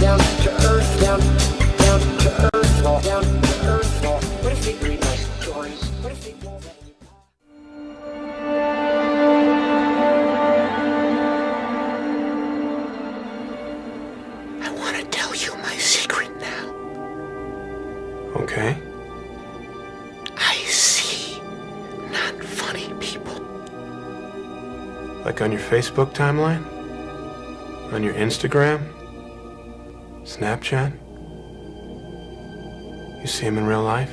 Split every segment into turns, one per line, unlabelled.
down to earth, down to earth, down to earth. What if they read my stories? What if they do that? I want to tell you my secret now.
Okay.
I see not funny people.
Like on your Facebook timeline? On your Instagram? Snapchat? You see him in real life?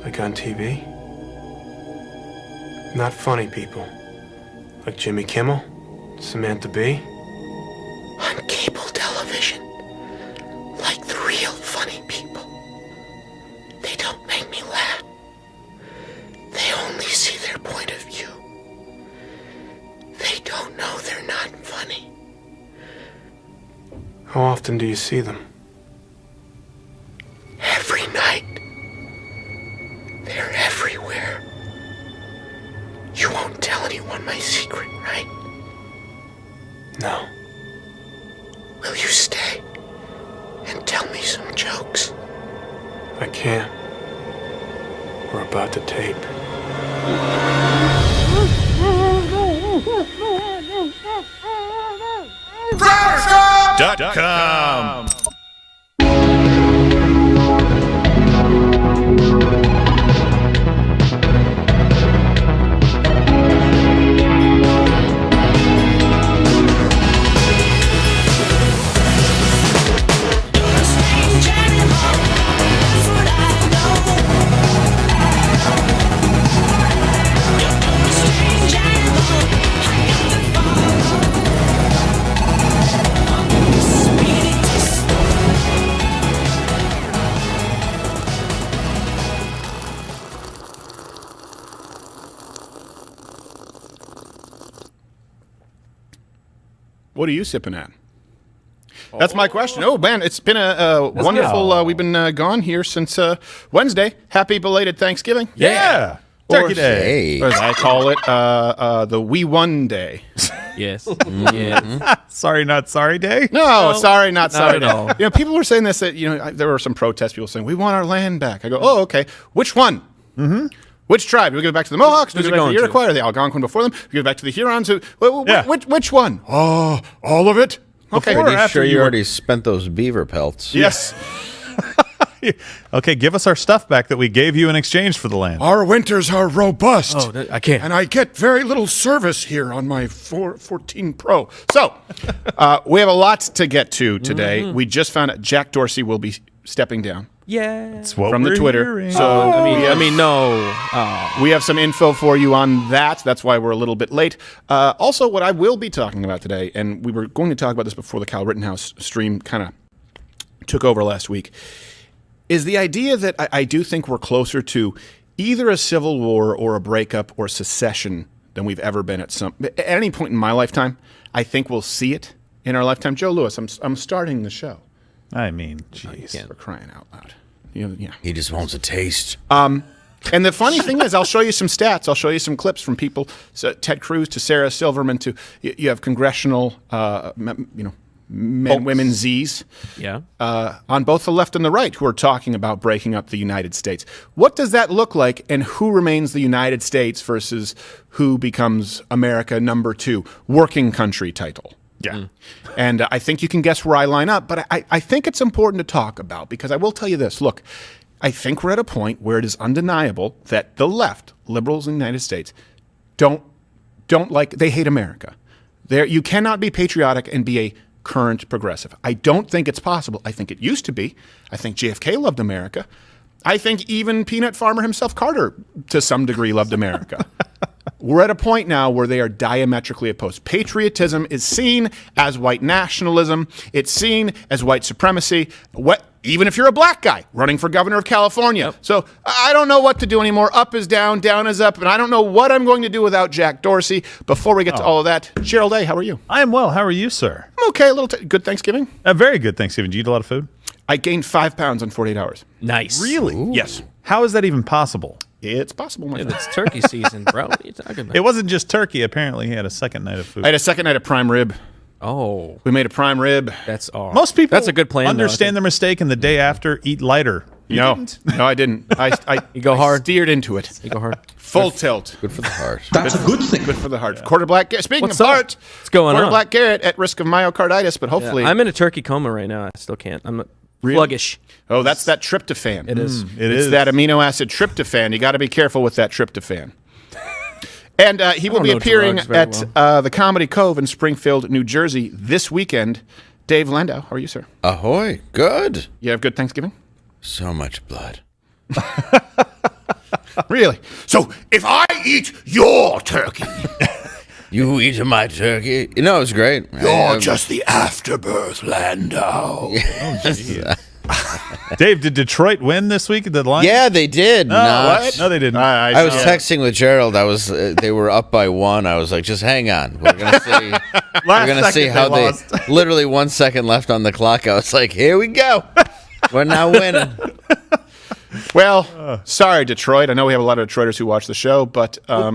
Like on TV? Not funny people. Like Jimmy Kimmel? Samantha Bee?
On cable television. Like the real funny people. They don't make me laugh. They only see their point of view. They don't know they're not funny.
How often do you see them?
Every night. They're everywhere. You won't tell anyone my secret, right?
No.
Will you stay and tell me some jokes?
I can't. We're about to tape.
.com.
What are you sipping at? That's my question. Oh, man, it's been a wonderful... we've been gone here since Wednesday. Happy belated Thanksgiving.
Yeah. Turkey Day.
Or as I call it, the We Won Day.
Yes. Yes.
Sorry, not sorry day?
No, sorry, not sorry.
at all.
You know, people were saying this, that, you know, there were some protests, people saying, we want our land back. I go, oh, okay. Which one? Mm-hmm. Which tribe? Do we give it back to the Mohawks? Do we give it back to the Iroquois? Or the Algonquin before them? Do we give it back to the Hurons? Which one? Oh, all of it? Okay.
Pretty sure you already spent those beaver pelts.
Yes.
Okay, give us our stuff back that we gave you in exchange for the land.
Our winters are robust.
Oh, I can't.
And I get very little service here on my 14 Pro. So, we have a lot to get to today. We just found out Jack Dorsey will be stepping down.
Yeah.
That's what
From the
we're
Twitter.
hearing.
So,
No.
we have some info for you on that. That's why we're a little bit late. Also, what I will be talking about today, and we were going to talk about this before the Kyle Rittenhouse stream kind of took over last week, is the idea that I do think we're closer to either a civil war or a breakup or secession than we've ever been at any point in my lifetime. I think we'll see it in our lifetime. Joe Lewis, I'm starting the show.
I mean, jeez.
For crying out loud. Yeah.
He just wants a taste.
And the funny thing is, I'll show you some stats. I'll show you some clips from people, Ted Cruz to Sarah Silverman to you have congressional, men, women, Z's.
Yeah.
On both the left and the right who are talking about breaking up the United States. What does that look like, and who remains the United States versus who becomes America #2, working country title?
Yeah.
And I think you can guess where I line up, but I think it's important to talk about because I will tell you this. Look, I think we're at a point where it is undeniable that the left, liberals in the United States, they hate America. You cannot be patriotic and be a current progressive. I don't think it's possible. I think it used to be. I think JFK loved America. I think even peanut farmer himself, Carter, to some degree loved America. We're at a point now where they are diametrically opposed. Patriotism is seen as white nationalism. It's seen as white supremacy. Even if you're a black guy running for governor of California. Yep. So I don't know what to do anymore. Up is down, down is up, and I don't know what I'm going to do without Jack Dorsey. Before we get to all of that, Gerald A., how are you?
I am well. How are you, sir?
I'm okay. Good Thanksgiving.
A very good Thanksgiving. Did you eat a lot of food?
I gained 5 pounds in 48 hours.
Nice.
Really?
Ooh. Yes.
How is that even possible?
It's possible, my friend.
It's turkey season, bro. What are you talking about?
It wasn't just turkey. Apparently, he had a second night of food.
I had a second night of prime rib.
Oh,
We made a prime rib.
that's all.
Most people
That's a good plan. though, I
understand
think.
their mistake and the day after eat lighter.
No, I didn't. I
You go hard.
steered into it.
You go hard.
Full tilt.
Good for the heart.
That's a good thing.
Good for the heart. Quarter black. Speaking
What's
of
up?
heart,
What's going
quarter
on?
black Garrett at risk of myocarditis, but hopefully.
I'm in a turkey coma right now. I still can't. I'm sluggish.
Oh, that's that tryptophan.
It is.
It's that amino acid tryptophan. You got to be careful with that tryptophan. And he will
don't
be
know
appearing
drugs very
at the Comedy Cove in Springfield, New Jersey this weekend. Dave Landau, how are you, sir?
Ahoy. Good.
You have good Thanksgiving?
So much blood.
Really? So if I eat your turkey,
You eat my turkey. You know, it was great.
you're just the afterbirth, Landau.
Dave, did Detroit win this week at the line?
Yeah, they did. Not.
what?
No, they didn't.
I was texting with Gerald. They were up by 1. I was like, just hang on. We're gonna see. We're gonna see how they. Literally 1 second left on the clock. I was like, here we go. We're now winning.
Well, sorry, Detroit. I know we have a lot of Detroiters who watch the show, but
Well,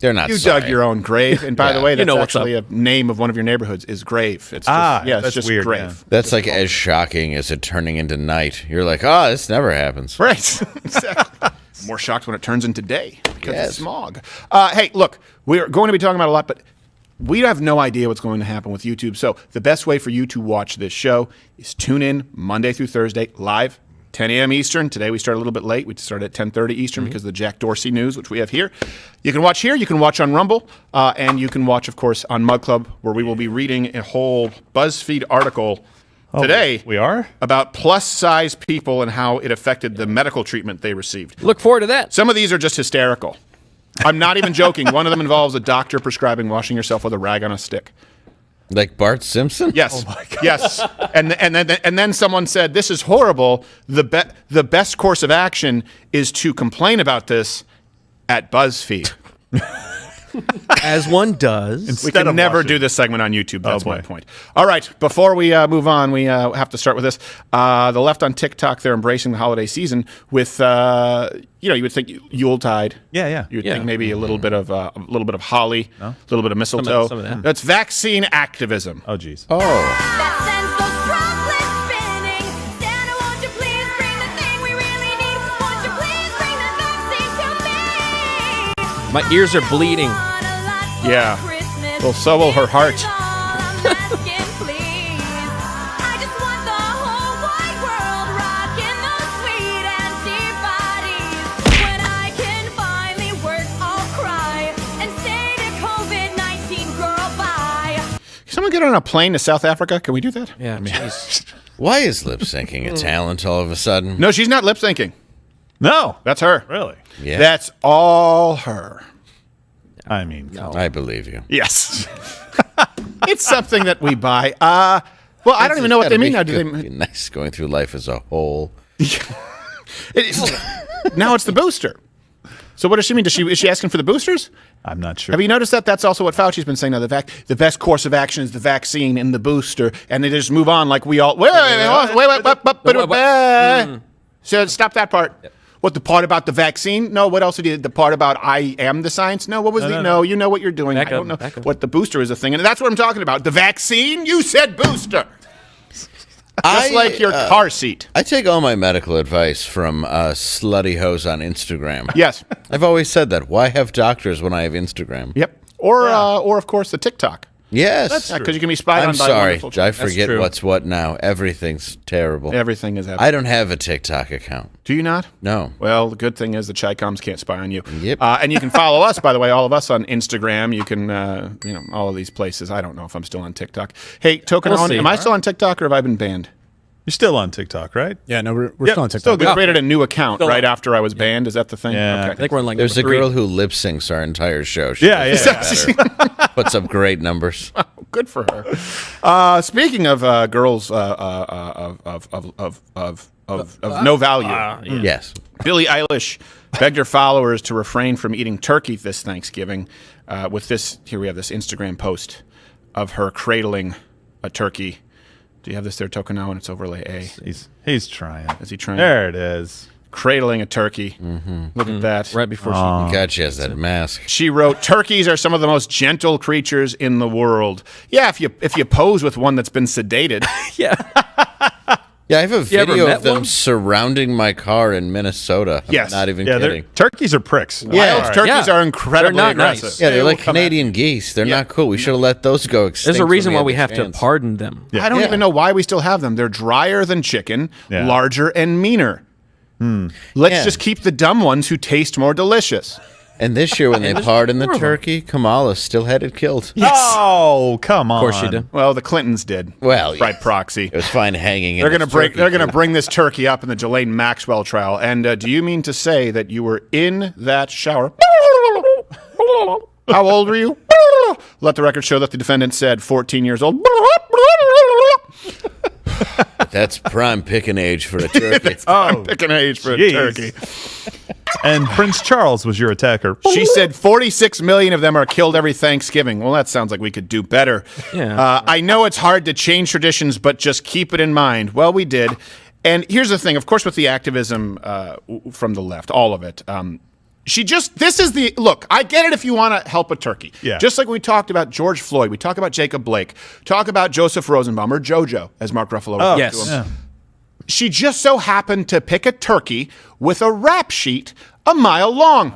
They're not.
you
sorry.
dug your own grave. And by the
Yeah.
way, that's
know what's
actually a name of one of your neighborhoods is Grave. It's just, it's
that's
just
weird,
Grave.
yeah.
That's like as shocking as it turning into night. You're like, oh, this never happens.
Right. Exactly. More shocked when it turns into day because
Yes.
of smog. Hey, look, we're going to be talking about a lot, but we have no idea what's going to happen with YouTube. So the best way for you to watch this show is tune in Monday through Thursday live. 10 a.m. Eastern. Today we started a little bit late. We started at 10:30 Eastern because of the Jack Dorsey news, which we have here. You can watch here. You can watch on Rumble. And you can watch, of course, on MugClub, where we will be reading a whole BuzzFeed article today
We are?
about plus-size people and how it affected the medical treatment they received.
look forward to that.
Some of these are just hysterical. I'm not even joking. One of them involves a doctor prescribing washing yourself with a rag on a stick.
Like Bart Simpson.
Yes. Oh my God. Yes. And then someone said, "This is horrible. The best course of action is to complain about this at BuzzFeed."
As one does.
We can never do this segment on YouTube. That's my
boy.
point. All right. Before we move on, we have to start with this. The left on TikTok, they're embracing the holiday season with, you would think Yuletide.
Yeah.
You'd
Yeah.
think maybe a little bit of holly, a little bit of mistletoe.
some of that.
That's vaccine activism.
Oh, geez.
Oh.
That sends those droplets spinning. Santa, won't you please bring the thing we really need? Won't you please bring the vaccine to me?
My ears are bleeding.
Want a lot for
Yeah.
Christmas.
Well, so will her heart.
This is all I'm asking, please. I just want the whole wide world rocking those sweet antibodies. When I can finally work, I'll cry and say to COVID-19, girl, bye.
Can someone get on a plane to South Africa? Can we do that?
Yeah, jeez.
Why is lip syncing a talent all of a sudden?
No, she's not lip syncing.
No.
That's her.
Really?
Yeah.
That's all her.
I mean,
I believe you.
Yes. It's something that we buy. Well, I don't even know what they mean now. Do they?
Be nice going through life as a whole.
Now it's the booster. So what does she mean? Is she asking for the boosters?
I'm not sure.
Have you noticed that? That's also what Fauci's been saying now. The best course of action is the vaccine and the booster, and they just move on like we all. Wait. So stop that part. What, the part about the vaccine? No. What else did you? The part about I am the science? No. What was No, you know what you're doing.
Back
I don't
up,
know
back up.
what the booster is a thing, and that's what I'm talking about. The vaccine? You said booster. Just like your car seat.
I take all my medical advice from slutty hoes on Instagram.
Yes.
I've always said that. Why have doctors when I have Instagram?
Yep. Or of course the TikTok.
Yes.
Because you can be spied
I'm
on by
sorry.
wonderful
I
children.
forget
true.
what's what now. Everything's terrible.
Everything is happening.
I don't have a TikTok account.
Do you not?
No.
Well, the good thing is the Chi-Coms can't spy on you.
Yep.
And you can follow us, by the way, all of us on Instagram. You can, all of these places. I don't know if I'm still on TikTok. Hey, Token,
We'll see.
am I still on TikTok or have I been banned?
You're still on TikTok, right?
Yeah, no, we're
Yep,
still on
still
TikTok.
good.
We created a new account
Still
right
on.
after I was banned. Is that the thing?
Yeah.
I
Okay.
think we're in like
There's a
number 3.
girl who lip syncs our entire show. She
Yeah,
does
yeah.
better. Puts up great numbers.
Good for her. Speaking of girls of no value,
Yes.
Billie Eilish begged her followers to refrain from eating turkey this Thanksgiving. With this, here we have this Instagram post of her cradling a turkey. Do you have this there, Token, now? And it's overlay A.
He's trying.
Is he trying?
There it is.
cradling a turkey. Look at that.
Right before
God, she has that mask.
She wrote, "Turkeys are some of the most gentle creatures in the world." Yeah, if you pose with one that's been sedated.
Yeah.
Yeah, I have a
ever
video
met
of them
one?
surrounding my car in Minnesota. I'm
Yes.
not even
Yeah,
kidding.
turkeys are pricks.
Wild turkeys
Yeah.
are incredibly
They're not
aggressive.
nice.
Yeah, they're like
will come
Canadian geese. They're not cool. We should have let those go extinct.
There's a reason why
when
we
had
have
the
to
chance.
pardon them.
I don't
Yeah.
even know why we still have them. They're drier than chicken,
Yeah.
larger and meaner. Let's
Yeah.
just keep the dumb ones who taste more delicious.
And this year when they pardoned the turkey, Kamala still had it killed.
Oh, come on.
Of course she did.
Well, the Clintons did.
Well,
by
yes.
proxy.
It was fine hanging.
They're going to bring this turkey up in the Ghislaine Maxwell trial. And do you mean to say that you were in that shower? How old were you? Let the record show that the defendant said 14 years old.
That's prime picking age for a turkey.
I'm picking age for
Jeez.
a turkey.
And Prince Charles was your attacker.
She said 46 million of them are killed every Thanksgiving. Well, that sounds like we could do better.
Yeah.
I know it's hard to change traditions, but just keep it in mind. Well, we did. And here's the thing, of course, with the activism from the left, all of it. Look, I get it if you want to help a turkey.
Yeah.
Just like we talked about George Floyd, we talk about Jacob Blake, talk about Joseph Rosenbaum, or JoJo, as Mark Ruffalo refers
yes.
to him. She just so happened to pick a turkey with a rap sheet a mile long.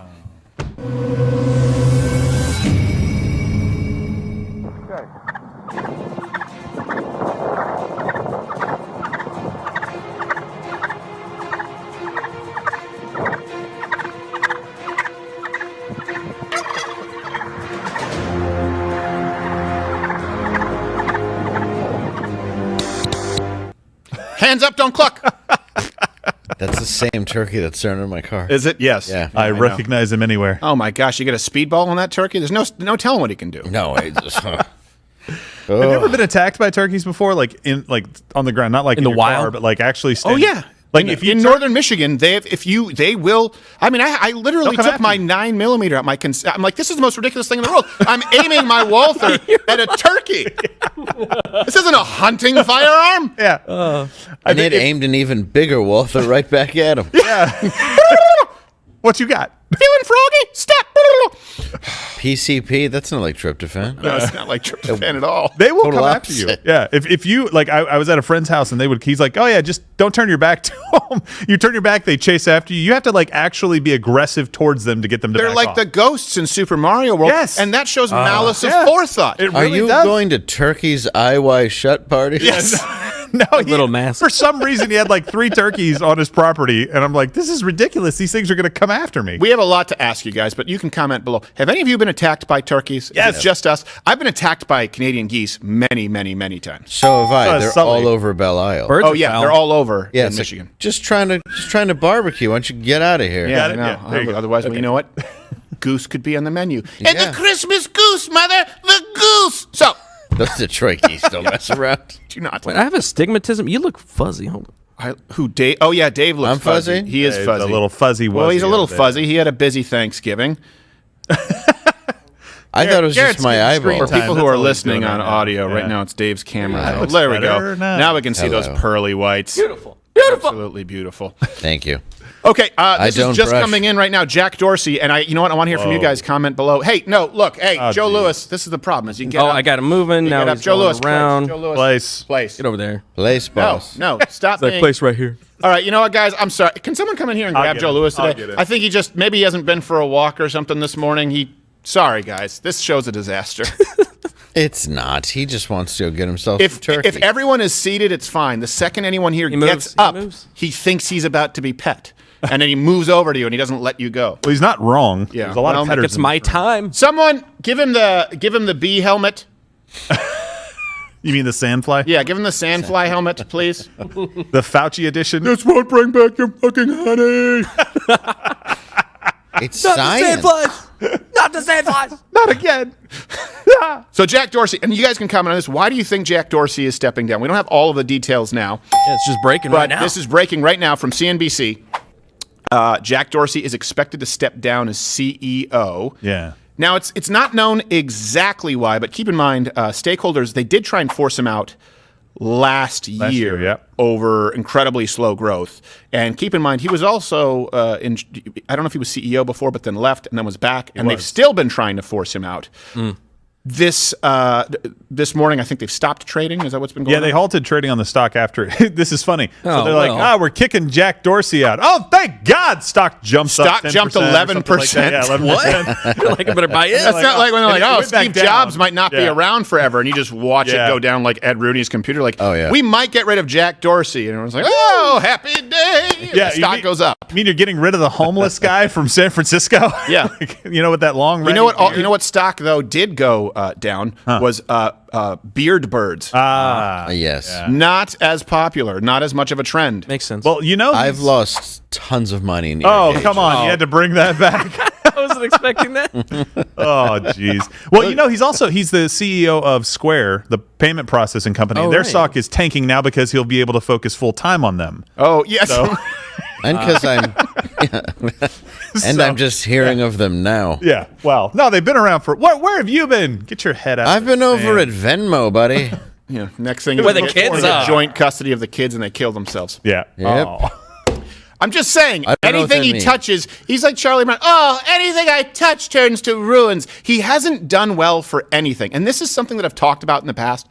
Hands up, don't cluck.
That's the same turkey that's thrown in my car.
Is it? Yes.
Yeah.
I
know.
recognize him anywhere.
Oh my gosh, you get a speedball on that turkey? There's no telling what he can do.
No, I just.
Have you ever been attacked by turkeys before? Like on the ground, not like in
the
your
wild?
car, but like actually
Oh
standing.
yeah.
Like
in northern Michigan, they will. I mean, I literally
They'll come
took
after
my
you.
9mm out. I'm like, this is the most ridiculous thing in the world. I'm aiming my Walther at a turkey. This isn't a hunting firearm.
Yeah.
And it aimed an even bigger Walther right back at him.
What you got?
Feeling froggy? Step.
PCP, that's not like tryptophan.
No, it's not like tryptophan at all.
They will
Total
come after you.
opposite.
Yeah. If you like, I was at a friend's house and he's like, oh yeah, just don't turn your back to them. You turn your back, they chase after you. You have to like actually be aggressive towards them to get them to
They're
back
like
off.
the ghosts in Super Mario World.
Yes.
And that shows malice
yeah.
of forethought.
It
Are
really
you
does.
going to Turkey's IY shut parties?
Yes.
No,
little mask.
For some reason, he had like 3 turkeys on his property, and I'm like, this is ridiculous. These things are going to come after me.
We have a lot to ask you guys, but you can comment below. Have any of you been attacked by turkeys?
Yes.
If it's just us. I've been attacked by Canadian geese many, many, many times.
So have I. They're
Sully.
all over Belle Isle.
Birds
Oh
are
yeah,
foul.
they're all over
Yeah,
in
it's like,
Michigan.
just trying to barbecue. Why don't you get out of here?
Yeah,
Got
I
it?
know.
Yeah, there you go.
Otherwise, well, you know what? Goose could be on the menu. And
Yeah.
the Christmas goose, mother, the goose. So,
Those Detroit geese don't mess around.
do not.
Wait, I have astigmatism. You look fuzzy. Hold on.
Who? Dave? Oh yeah, Dave looks
I'm fuzzy?
He is
Yeah,
fuzzy.
A little fuzzy.
Well, he's a little
over there.
fuzzy. He had a busy Thanksgiving.
I thought it was
Garrett's
just my
getting screen
eyeball.
For
time.
people
That's
who are
all he's
listening
doing
on
right now.
audio, right
Yeah.
now it's Dave's camera.
That looks
There we
better.
go.
Nice.
Now we can see those
Hello.
pearly whites.
Beautiful. Beautiful.
Absolutely beautiful.
Thank you.
Okay, this
don't
is just
brush.
coming in right now. Jack Dorsey, and you know what? I want to hear from you
Whoa.
guys. Comment below. Hey, no, look, hey,
Oh,
Joe
geez.
Lewis. This is the problem. Is you get
Oh,
up,
I got him moving.
you
Now
get up.
he's
Joe
going
Lewis,
around.
Joe Lewis,
Place.
Get over there.
Place boss.
No, stop.
That
being-
place right here.
All right, you know what, guys? I'm sorry. Can someone come in here and
I'll
grab
get
Joe
it.
Lewis
I'll
today?
get it.
I think maybe he hasn't been for a walk or something this morning. Sorry, guys. This show's a disaster.
It's not. He just wants to go get himself some
If
turkey.
everyone is seated, it's fine. The second anyone here
moves.
gets
He
up,
moves.
he thinks he's about to be pet, and then he moves over to you and he doesn't let you go.
Well, he's not wrong.
Yeah.
There's a lot
Well,
of petters.
It's my time.
Someone give him the bee helmet.
You mean the sandfly?
Yeah, give him the sandfly helmet, please.
The Fauci edition.
This won't bring back your fucking honey.
it's science.
Not the sandflies.
Not again.
So Jack Dorsey, and you guys can comment on this. Why do you think Jack Dorsey is stepping down? We don't have all of the details now,
Yeah, it's just breaking
but
right now.
this is breaking right now from CNBC. Jack Dorsey is expected to step down as CEO.
Yeah.
Now, it's not known exactly why, but keep in mind, stakeholders, they did try and force him out last year
yeah.
over incredibly slow growth. And keep in mind, he was also I don't know if he was CEO before, but then left and then was back. And they've still been trying to force him out. This morning, I think they've stopped trading. Is that what's been going on?
Yeah, they halted trading on the stock after. This is funny. So
Oh,
they're
well.
like, we're kicking Jack Dorsey out. Oh, thank God! Stock jumps up.
Stock jumped 11%.
Like yeah, 11%.
What? Like I better buy it.
That's not like when they're like,
and it
oh,
went back
Steve
down.
Jobs might not be
Yeah.
around forever. And you just watch it
Yeah.
go down like Ed Rooney's computer. Like,
Oh, yeah.
we might get rid of Jack Dorsey. And everyone's like, oh, happy day.
Yeah,
the stock goes up.
You mean you're getting rid of the homeless guy from San Francisco?
Yeah.
You know, with that long.
You know what stock, though, did go down was beard birds.
Yes.
Not as popular, not as much of a trend.
Makes sense.
Well, you know,
I've lost tons of money in
Oh,
irrigation.
come on! You had to bring that back.
I wasn't expecting that.
Oh, jeez. Well, you know, he's the CEO of Square, the payment processing company.
Oh,
Their
right.
stock is tanking now because he'll be able to focus full time on them.
Oh, yes.
And because I'm just hearing of them now.
Yeah. Well, no, they've been around for. Where have you been? Get your head out.
I've
of the
been over at
sand.
Venmo, buddy.
Yeah, next thing
Where the
they
kids
get
are.
joint custody of the kids and they kill themselves.
Yeah.
Yep.
Oh.
I'm just saying,
I don't know what
anything
that
he
means.
touches, he's like Charlie Brown. Oh, anything I touch turns to ruins. He hasn't done well for anything. And this is something that I've talked about in the past.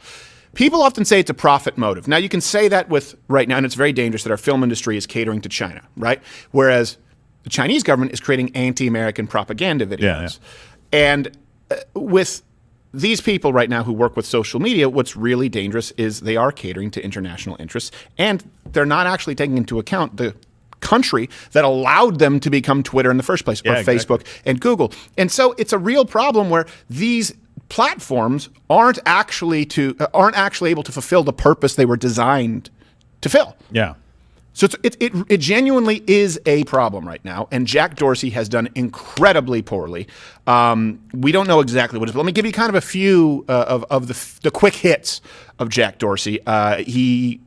People often say it's a profit motive. Now, you can say that with right now, and it's very dangerous that our film industry is catering to China, right? Whereas the Chinese government is creating anti-American propaganda videos.
Yeah.
And with these people right now who work with social media, what's really dangerous is they are catering to international interests, and they're not actually taking into account the country that allowed them to become Twitter in the first place, or
Yeah, exactly.
Facebook and Google. And so it's a real problem where these platforms aren't actually able to fulfill the purpose they were designed to fill.
Yeah.
So it genuinely is a problem right now, and Jack Dorsey has done incredibly poorly. We don't know exactly what it is, but let me give you kind of a few of the quick hits of Jack Dorsey.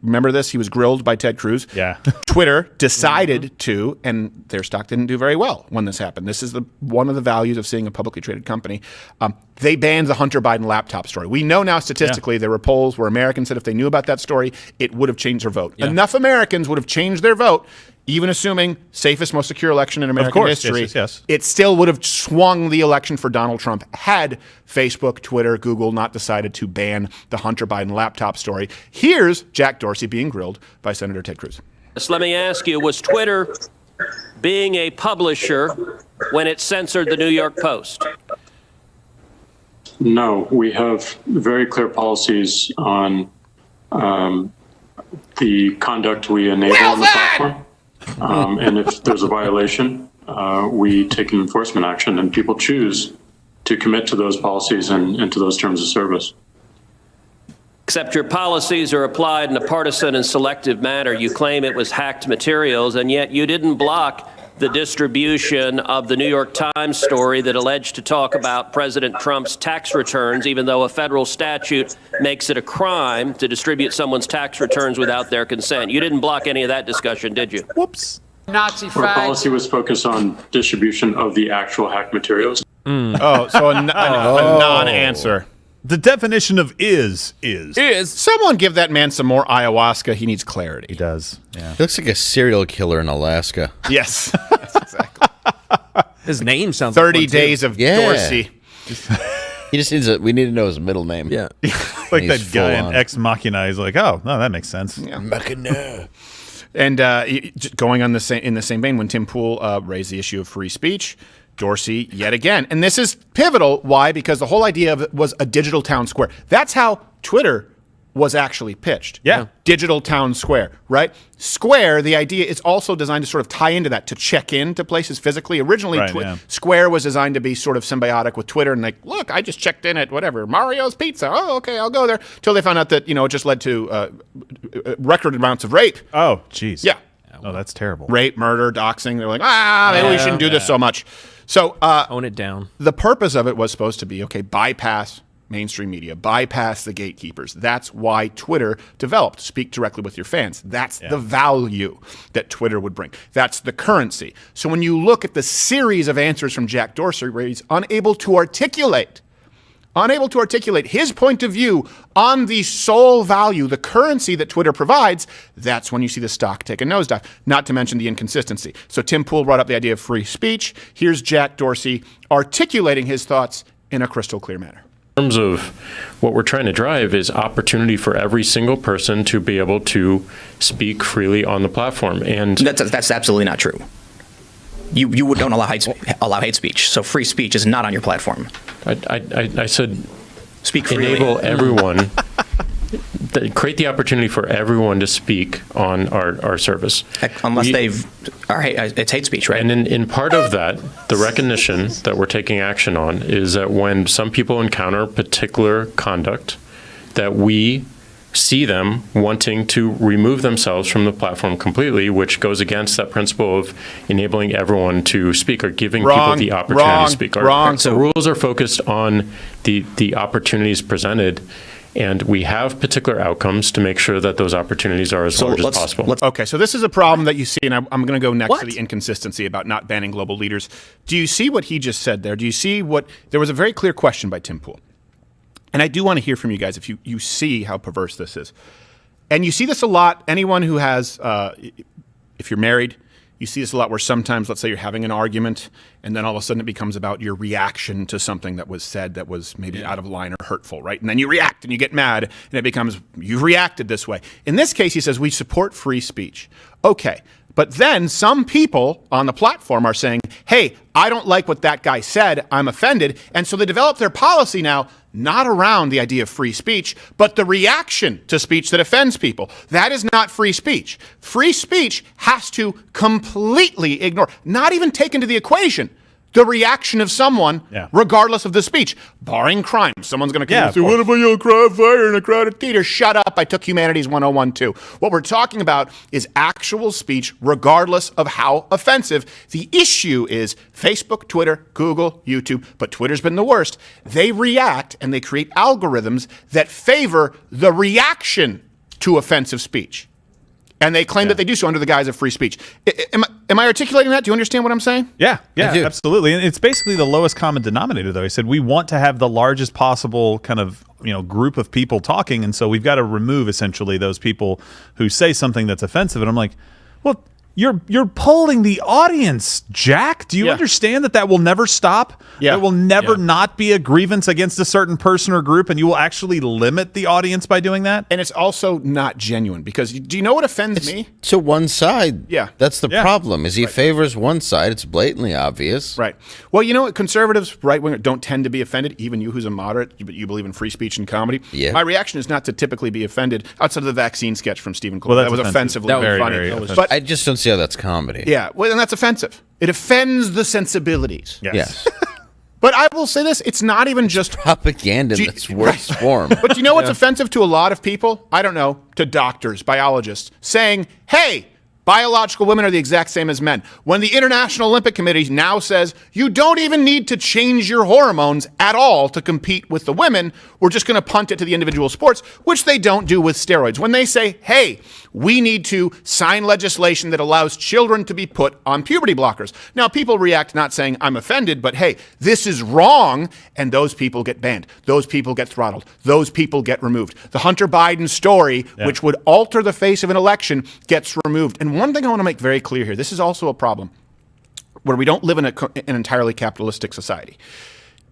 Remember this? He was grilled by Ted Cruz.
Yeah.
Twitter decided to, and their stock didn't do very well when this happened. This is one of the values of seeing a publicly traded company. They banned the Hunter Biden laptop story. We know now statistically there were polls where Americans said if they knew about that story, it would have changed their vote.
Yeah.
Enough Americans would have changed their vote, even assuming safest, most secure election in American
course.
history.
Yes.
It still would have swung the election for Donald Trump had Facebook, Twitter, Google not decided to ban the Hunter Biden laptop story. Here's Jack Dorsey being grilled by Senator Ted Cruz.
Let me ask you, was Twitter being a publisher when it censored the New York Post?
No, we have very clear policies on the conduct we enable on the platform. And if there's a violation, we take an enforcement action, and people choose to commit to those policies and to those terms of service.
Except your policies are applied in a partisan and selective manner. You claim it was hacked materials, and yet you didn't block the distribution of the New York Times story that alleged to talk about President Trump's tax returns, even though a federal statute makes it a crime to distribute someone's tax returns without their consent. You didn't block any of that discussion, did you?
Whoops.
Our policy was focused on distribution of the actual hacked materials.
Oh, so a non-answer.
The definition of is.
Someone give that man some more ayahuasca. He needs clarity.
He does. Yeah.
He looks like a serial killer in Alaska.
Yes. Yes, exactly.
His name sounds
30
like one, too.
days of
Yeah.
Dorsey.
He just needs we need to know his middle name.
Yeah.
Like
He's
that guy
full
in
on.
Ex Machina. He's like, oh, no, that makes sense.
Machina.
And just going on in the same vein, when Tim Pool raised the issue of free speech, Dorsey yet again. And this is pivotal. Why? Because the whole idea of it was a digital town square. That's how Twitter was actually pitched.
Yeah.
Digital town square, right? Square, the idea is also designed to sort of tie into that, to check in to places physically. Originally,
Right, yeah.
Square was designed to be sort of symbiotic with Twitter and like, look, I just checked in at whatever, Mario's Pizza. Oh, okay, I'll go there. Till they found out that, it just led to record amounts of rape.
Oh, jeez.
Yeah.
Oh, that's terrible.
Rape, murder, doxing. They're like, maybe we shouldn't do this so much. So
Own it down.
the purpose of it was supposed to be, okay, bypass mainstream media, bypass the gatekeepers. That's why Twitter developed. Speak directly with your fans. That's the value that Twitter would bring. That's the currency. So when you look at the series of answers from Jack Dorsey, where he's unable to articulate unable to articulate his point of view on the sole value, the currency that Twitter provides, that's when you see the stock take a nosedive, not to mention the inconsistency. So Tim Pool brought up the idea of free speech. Here's Jack Dorsey articulating his thoughts in a crystal clear manner.
In terms of what we're trying to drive is opportunity for every single person to be able to speak freely on the platform. And
that's absolutely not true. You don't allow hate speech, so free speech is not on your platform.
I said
speak freely.
Enable everyone, create the opportunity for everyone to speak on our service.
Unless it's hate speech, right?
And in part of that, the recognition that we're taking action on is that when some people encounter particular conduct, that we see them wanting to remove themselves from the platform completely, which goes against that principle of enabling everyone to speak or giving people the opportunity to speak. So rules are focused on the opportunities presented, and we have particular outcomes to make sure that those opportunities are as large as possible.
Okay, so this is a problem that you see, and I'm going to go next to the inconsistency about not banning global leaders. Do you see what he just said there? Do you see there was a very clear question by Tim Pool. And I do want to hear from you guys if you see how perverse this is. And you see this a lot. Anyone who has, if you're married, you see this a lot where sometimes, let's say you're having an argument, and then all of a sudden it becomes about your reaction to something that was said that was maybe out of line or hurtful, right? And then you react and you get mad, and it becomes, you've reacted this way. In this case, he says, we support free speech. Okay. But then some people on the platform are saying, hey, I don't like what that guy said. I'm offended. And so they develop their policy now, not around the idea of free speech, but the reaction to speech that offends people. That is not free speech. Free speech has to completely ignore, not even take into the equation, the reaction of someone, regardless of the speech, barring crime. Someone's going to come through, what if I yell crowd fire in a crowded theater? Shut up, I took Humanities 101 too. What we're talking about is actual speech, regardless of how offensive. The issue is Facebook, Twitter, Google, YouTube, but Twitter's been the worst. They react and they create algorithms that favor the reaction to offensive speech. And they claim that they do so under the guise of free speech. Am I articulating that? Do you understand what I'm saying?
Yeah, absolutely. And it's basically the lowest common denominator, though. He said we want to have the largest possible kind of group of people talking, and so we've got to remove essentially those people who say something that's offensive. And I'm like, well, you're polling the audience, Jack. Do you understand that will never stop? There will never not be a grievance against a certain person or group, and you will actually limit the audience by doing that?
And it's also not genuine, because do you know what offends me?
To one side.
Yeah.
That's the problem, is he favors one side. It's blatantly obvious.
Right. Well, you know what? Conservatives, right-wing, don't tend to be offended, even you who's a moderate, but you believe in free speech and comedy.
Yeah.
My reaction is not to typically be offended outside of the vaccine sketch from Stephen Colbert. That was offensively funny.
But I just don't see how that's comedy.
Yeah, well, and that's offensive. It offends the sensibilities.
Yes.
But I will say this, it's not even just
propaganda in its worst form.
But do you know what's offensive to a lot of people? I don't know, to doctors, biologists, saying, hey, biological women are the exact same as men. When the International Olympic Committee now says you don't even need to change your hormones at all to compete with the women, we're just going to punt it to the individual sports, which they don't do with steroids. When they say, hey, we need to sign legislation that allows children to be put on puberty blockers. Now, people react not saying, I'm offended, but hey, this is wrong, and those people get banned. Those people get throttled. Those people get removed. The Hunter Biden story, which would alter the face of an election, gets removed. And one thing I want to make very clear here, this is also a problem where we don't live in an entirely capitalistic society.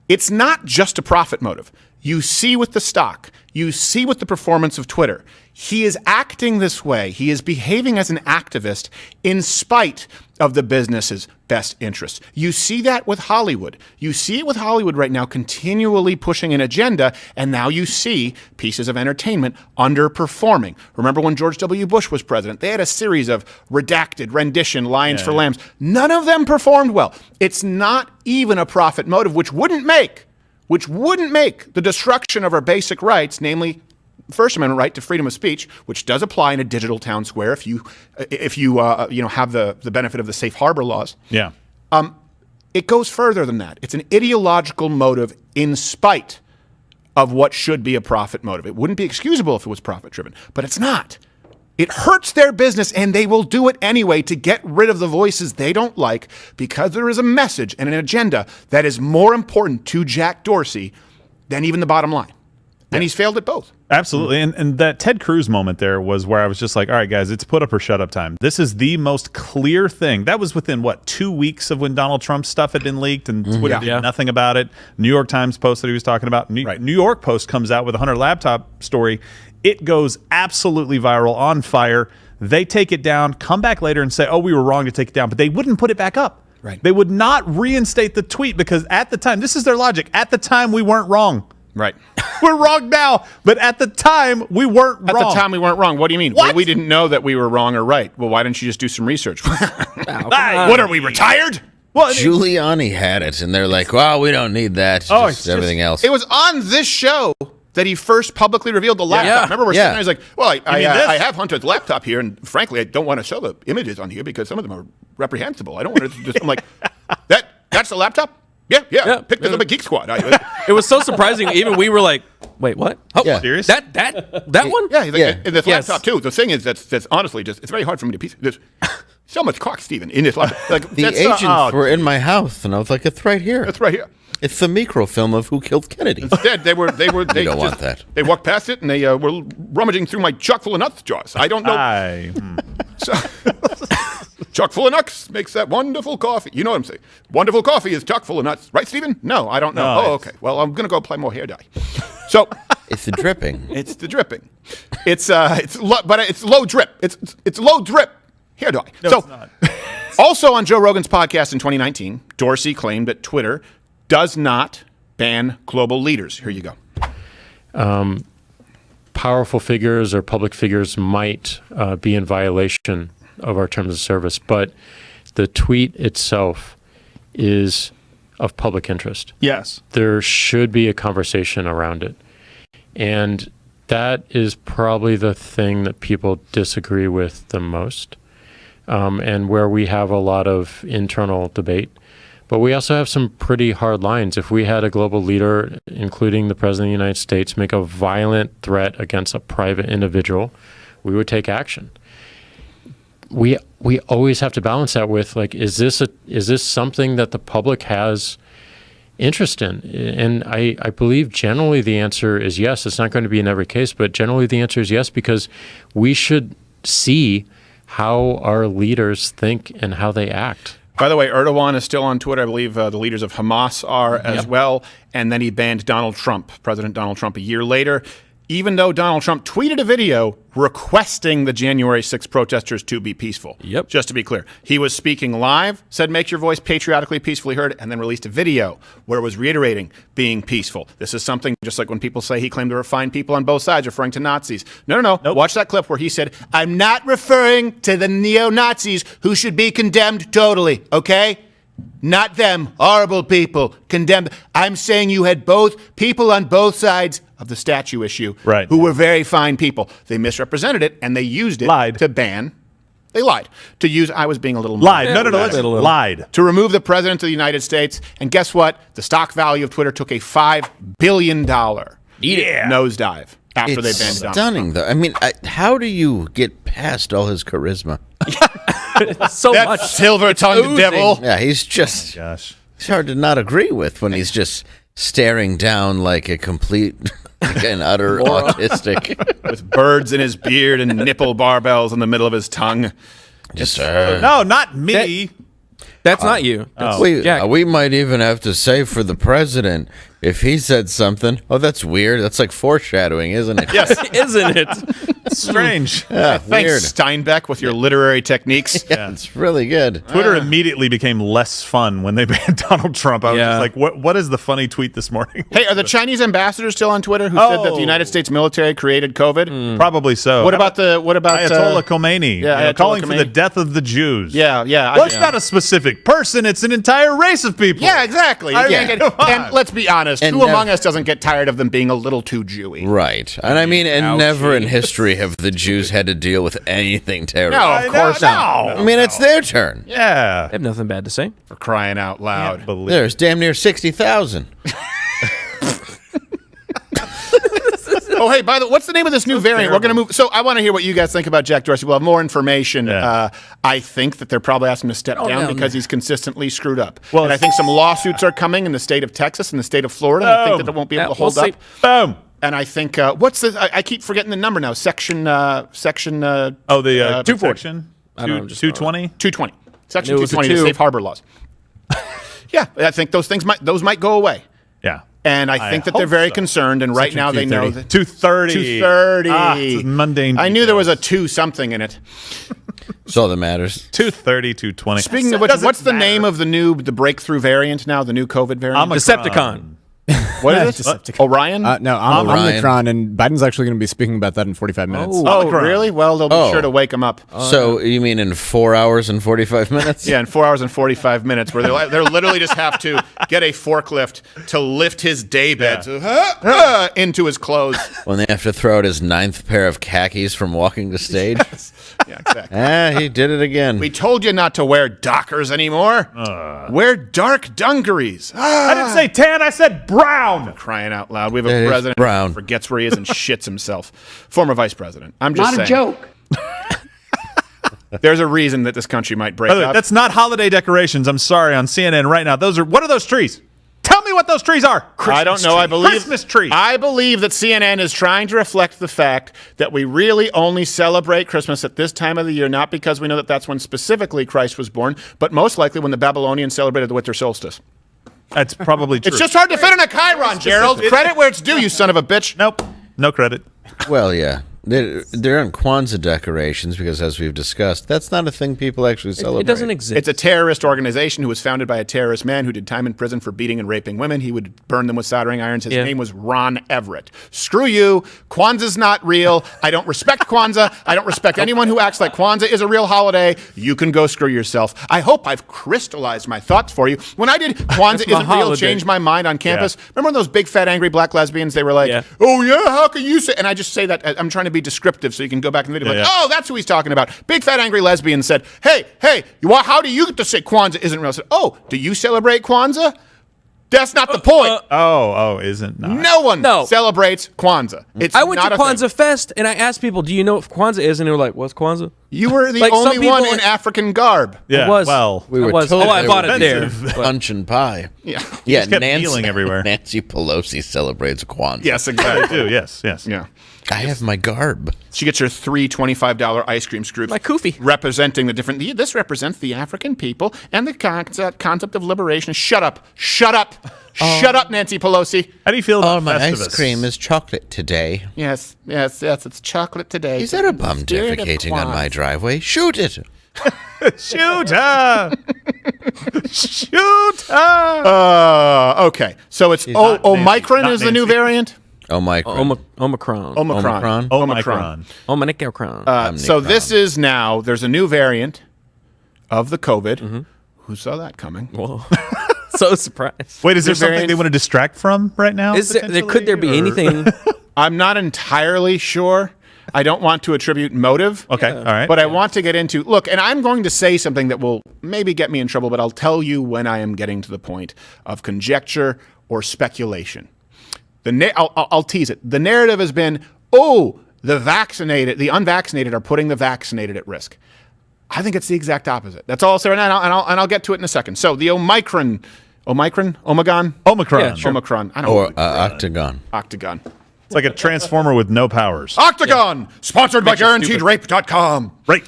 It's not just a profit motive. You see with the stock, you see with the performance of Twitter, he is acting this way. He is behaving as an activist in spite of the business's best interests. You see that with Hollywood. You see it with Hollywood right now continually pushing an agenda, and now you see pieces of entertainment underperforming. Remember when George W. Bush was president? They had a series of redacted, rendition, Lions for Lambs. None of them performed well. It's not even a profit motive, which wouldn't make the destruction of our basic rights, namely First Amendment right to freedom of speech, which does apply in a digital town square if you have the benefit of the safe harbor laws.
Yeah.
It goes further than that. It's an ideological motive in spite of what should be a profit motive. It wouldn't be excusable if it was profit driven, but it's not. It hurts their business, and they will do it anyway to get rid of the voices they don't like, because there is a message and an agenda that is more important to Jack Dorsey than even the bottom line. And he's failed at both.
Absolutely. And that Ted Cruz moment there was where I was just like, all right, guys, it's put up or shut up time. This is the most clear thing. That was within, 2 weeks of when Donald Trump's stuff had been leaked and Twitter did nothing about it. New York Times Post that he was talking about. New York Post comes out with a Hunter laptop story. It goes absolutely viral, on fire. They take it down, come back later and say, oh, we were wrong to take it down. But they wouldn't put it back up.
Right.
They would not reinstate the tweet because at the time, this is their logic, at the time we weren't wrong.
Right.
We're wrong now, but at the time we weren't wrong.
At the time we weren't wrong. What do you mean?
What?
Well, we didn't know that we were wrong or right. Well, why didn't you just do some research? What are we, retired?
Well,
Giuliani had it, and they're like, well, we don't need that.
Oh,
Just everything else.
It was on this show that he first publicly revealed the laptop. Remember, we're sitting there, he's like, well, I have Hunter's laptop here, and frankly, I don't want to show the images on here because some of them are reprehensible. I don't want to just, I'm like, that's the laptop? Yeah. Pick this up at Geek Squad.
It was so surprising. Even we were like, "Wait, what? Oh,
serious?
That one?
Yeah, he's like, in this laptop too. The thing is, that's honestly just, it's very hard for me to piece. There's so much cock, Stephen, in this laptop. Like,
The agents were in my house, and I was like, it's right here.
It's right here.
It's the microfilm of Who Killed Kennedy.
Instead, they
don't want that.
They walked past it and they were rummaging through my chock full of nuts jars. I don't know. Chock full of nuts makes that wonderful coffee. You know what I'm saying? Wonderful coffee is chock full of nuts, right, Stephen? No, I don't know. Okay. Well, I'm gonna go apply more hair dye. So
it's the dripping.
It's the dripping. But it's low drip. It's low drip hair dye.
No,
so
it's not.
also on Joe Rogan's podcast in 2019, Dorsey claimed that Twitter does not ban global leaders. Here you go.
Powerful figures or public figures might be in violation of our terms of service, but the tweet itself is of public interest.
Yes.
There should be a conversation around it. And that is probably the thing that people disagree with the most, and where we have a lot of internal debate. But we also have some pretty hard lines. If we had a global leader, including the President of the United States, make a violent threat against a private individual, we would take action. We always have to balance that with, like, is this something that the public has interest in? And I believe generally the answer is yes. It's not going to be in every case, but generally the answer is yes, because we should see how our leaders think and how they act.
By the way, Erdogan is still on Twitter. I believe the leaders of Hamas are as well. And then he banned Donald Trump, President Donald Trump, a year later, even though Donald Trump tweeted a video requesting the January 6th protesters to be peaceful.
Yep.
Just to be clear. He was speaking live, said make your voice patriotically peacefully heard, and then released a video where it was reiterating being peaceful. This is something just like when people say he claimed to refine people on both sides, referring to Nazis. No. Nope. Watch that clip where he said, I'm not referring to the neo-Nazis who should be condemned totally, okay? Not them, horrible people, condemned. I'm saying you had both people on both sides of the statue issue who were very fine people. They misrepresented it, and they used it to ban. They lied. To use, I was being a little...
Lied. No. Lied.
To remove the President of the United States. And guess what? The stock value of Twitter took a $5 billion nosedive after they banned Donald Trump.
Stunning, though. I mean, how do you get past all his charisma?
That much silver-tongued devil.
Yeah, he's just...
Gosh.
It's hard to not agree with when he's just staring down like a complete and utter autistic.
With birds in his beard and nipple barbells in the middle of his tongue.
Just
No, not me.
That's not you. That's
we might even have to say for the president, if he said something, that's weird. That's like foreshadowing, isn't it?
Yes,
isn't it?
Strange.
Thanks,
weird.
Steinbeck, with your literary techniques.
Yeah, it's really good.
Twitter immediately became less fun when they banned Donald Trump. I was just like, what is the funny tweet this morning?
Hey, are the Chinese ambassadors still on Twitter who said that the United States military created COVID?
Probably so.
What about
Ayatollah Khomeini?
Yeah,
calling
Ayatollah
for the death of the Jews.
Yeah.
Well, it's not a specific person; it's an entire race of people.
Yeah, exactly. And let's be honest,
And
who among us doesn't get tired of them being a little too Jewy?
Right. And I mean, and never in history have the Jews had to deal with anything terrible.
No, of course not.
I mean, it's their turn.
Yeah.
I have nothing bad to say.
For crying out loud.
There's damn near 60,000.
Oh, hey, by the way, what's the name of this new variant?
terrible.
We're going to move. So I want to hear what you guys think about Jack Dorsey. We'll have more information.
Yeah.
I think that they're probably asking him to step down
no,
because he's consistently screwed up.
Well,
and I think some lawsuits are coming in the state of Texas and the state of Florida. And I think that they won't be able to hold
we'll
up.
see.
Boom.
And I think, what's the, I keep forgetting the number now. Section.
Oh, the
240.
section?
I don't know, just
220?
220. Section
It was a
220, the
two.
safe harbor laws. Yeah, I think those might go away.
Yeah.
And I think that they're
hope
very
so.
concerned, and right now they know that
230.
230.
It's mundane.
I knew there was a
details.
2 something in it.
That's all that matters.
230, 220.
Speaking of which, what's the name of the breakthrough variant now, the new COVID variant?
Decepticon.
What is it? Orion?
No,
Orion.
Omicron, and Biden's actually going to be speaking about that in 45 minutes.
Oh, really? Well, they'll be sure to wake him up.
So you mean in 4 hours and 45 minutes?
Yeah, in 4 hours and 45 minutes, where they'll literally just have to get a forklift to lift his daybed into his clothes.
When they have to throw out his 9th pair of khakis from walking the stage?
Yeah, exactly.
He did it again.
We told you not to wear Dockers anymore. Wear dark dungarees.
I didn't say tan, I said brown.
Crying out loud. We have
It
a
is
president
brown.
who forgets where he is and shits himself. Former vice president. I'm just saying.
joke.
There's a reason that this country might break
By the way,
up.
that's not holiday decorations. I'm sorry, on CNN right now. What are those trees? Tell me what those trees are.
I don't know. I believe
Christmas tree.
I believe that CNN is trying to reflect the fact that we really only celebrate Christmas at this time of the year, not because we know that that's when specifically Christ was born, but most likely when the Babylonians celebrated the winter solstice.
That's probably true.
It's just hard to fit in a Chiron, Gerald. Credit where it's due, you son of a bitch.
Nope. No credit.
Well, yeah. They're on Kwanzaa decorations because, as we've discussed, that's not a thing people actually celebrate.
It doesn't exist.
It's a terrorist organization who was founded by a terrorist man who did time in prison for beating and raping women. He would burn them with soldering irons. His name was Ron Everett. Screw you. Kwanzaa's not real. I don't respect Kwanzaa. I don't respect anyone who acts like Kwanzaa is a real holiday. You can go screw yourself. I hope I've crystallized my thoughts for you. When I did Kwanzaa isn't real, changed my mind on campus.
Yeah.
Remember when those big, fat, angry black lesbians? They were like, oh, yeah, how can you say? And I just say that. I'm trying to be descriptive so you can go back in the video. Oh, that's who he's talking about. Big, fat, angry lesbian said, hey, how do you get to say Kwanzaa isn't real? I said, oh, do you celebrate Kwanzaa? That's not the point.
Isn't not.
No one celebrates Kwanzaa. It's
I went
not
to
a thing.
Kwanzaa Fest and I asked people, do you know what Kwanzaa is? And they were like, what's Kwanzaa?
You were the
Like, some
only one
people-
in African garb.
Yeah,
It was.
well,
We were
was.
told
Oh, I
they
bought
were
it there.
punch and pie.
Yeah.
Yeah,
kept peeling everywhere.
Nancy Pelosi celebrates Kwanzaa.
Yes,
I
exactly.
do. Yes.
Yeah.
I have my garb.
She gets her three $25 ice cream scoops.
Like Koofy.
Representing the different. This represents the African people and the concept of liberation. Shut up. Shut up. Shut up, Nancy Pelosi.
How do you feel
Oh,
about
my
Festivus?
ice cream is chocolate today.
Yes. It's chocolate today.
Is there a bum
Spirit of
defecating on my
Kwanzaa.
driveway? Shoot it.
Shoot her! Shoot her!
Okay. So it's
not
Omicron
Nancy,
is
not
the new
Nancy.
variant.
Omicron.
Omicron.
Omicron.
Omicron.
Omicron.
So this is now. There's a new variant of the COVID. Who saw that coming?
Whoa. So surprised.
Wait, is there
New
something
variant?
they want to distract from right now?
Is there, could there be
potentially, or-
anything?
I'm not entirely sure. I don't want to attribute motive.
Okay, all right.
But I want to get into look, and I'm going to say something that will maybe get me in trouble, but I'll tell you when I am getting to the point of conjecture or speculation. I'll tease it. The narrative has been, the unvaccinated are putting the vaccinated at risk. I think it's the exact opposite. That's all I'll say right now, and I'll get to it in a second. So the Omicron.
Omicron.
Yeah, sure.
Omicron. I don't
Or
know.
octagon.
Octagon.
It's like a transformer with no powers.
Octagon, sponsored by GuaranteedRape.com.
Right.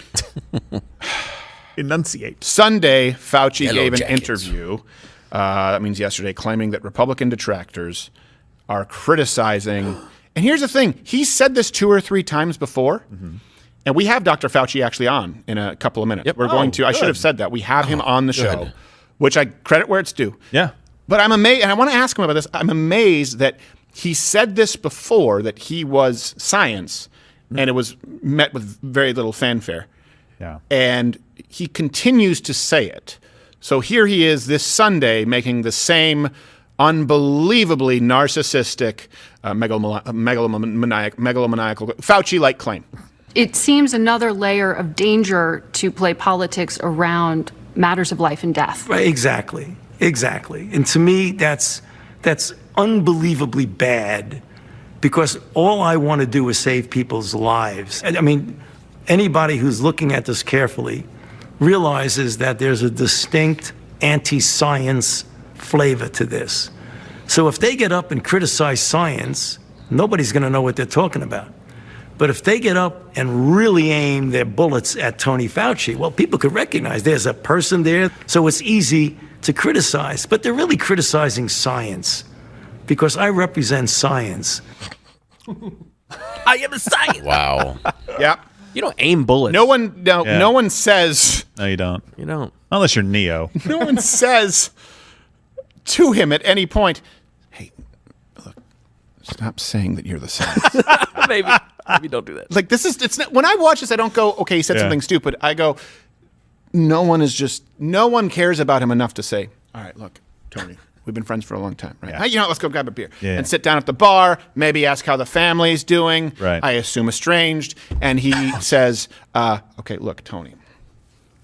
Enunciate.
Sunday, Fauci
Yellow
gave an
jackets.
interview, that means yesterday, claiming that Republican detractors are criticizing. And here's the thing. He said this 2 or 3 times before. And we have Dr. Fauci actually on in a couple of minutes. We're going to, I should have said that. We have him on the show, which I credit where it's due.
Yeah.
But I'm amazed, and I want to ask him about this. I'm amazed that he said this before, that he was science, and it was met with very little fanfare.
Yeah.
And he continues to say it. So here he is this Sunday making the same unbelievably narcissistic, megalomaniacal, Fauci-like claim.
It seems another layer of danger to play politics around matters of life and death.
Right, exactly. And to me, that's unbelievably bad because all I want to do is save people's lives. I mean, anybody who's looking at this carefully realizes that there's a distinct anti-science flavor to this. So if they get up and criticize science, nobody's going to know what they're talking about. But if they get up and really aim their bullets at Tony Fauci, well, people could recognize there's a person there, so it's easy to criticize. But they're really criticizing science, because I represent science.
I am a science.
Wow.
Yeah.
You don't aim bullets.
No one says.
No, you don't.
You don't.
Unless you're Neo.
No one says to him at any point, "Hey, look, stop saying that you're the science."
Maybe don't do that.
Like it's not, when I watch this, I don't go, "Okay, he said something stupid." I go, no one cares about him enough to say, "All right, look, Tony, we've been friends for a long time, right?
Yeah.
Hey, let's go grab a beer
Yeah.
and sit down at the bar, maybe ask how the family's doing."
Right.
I assume estranged, and he says, "Okay, look, Tony,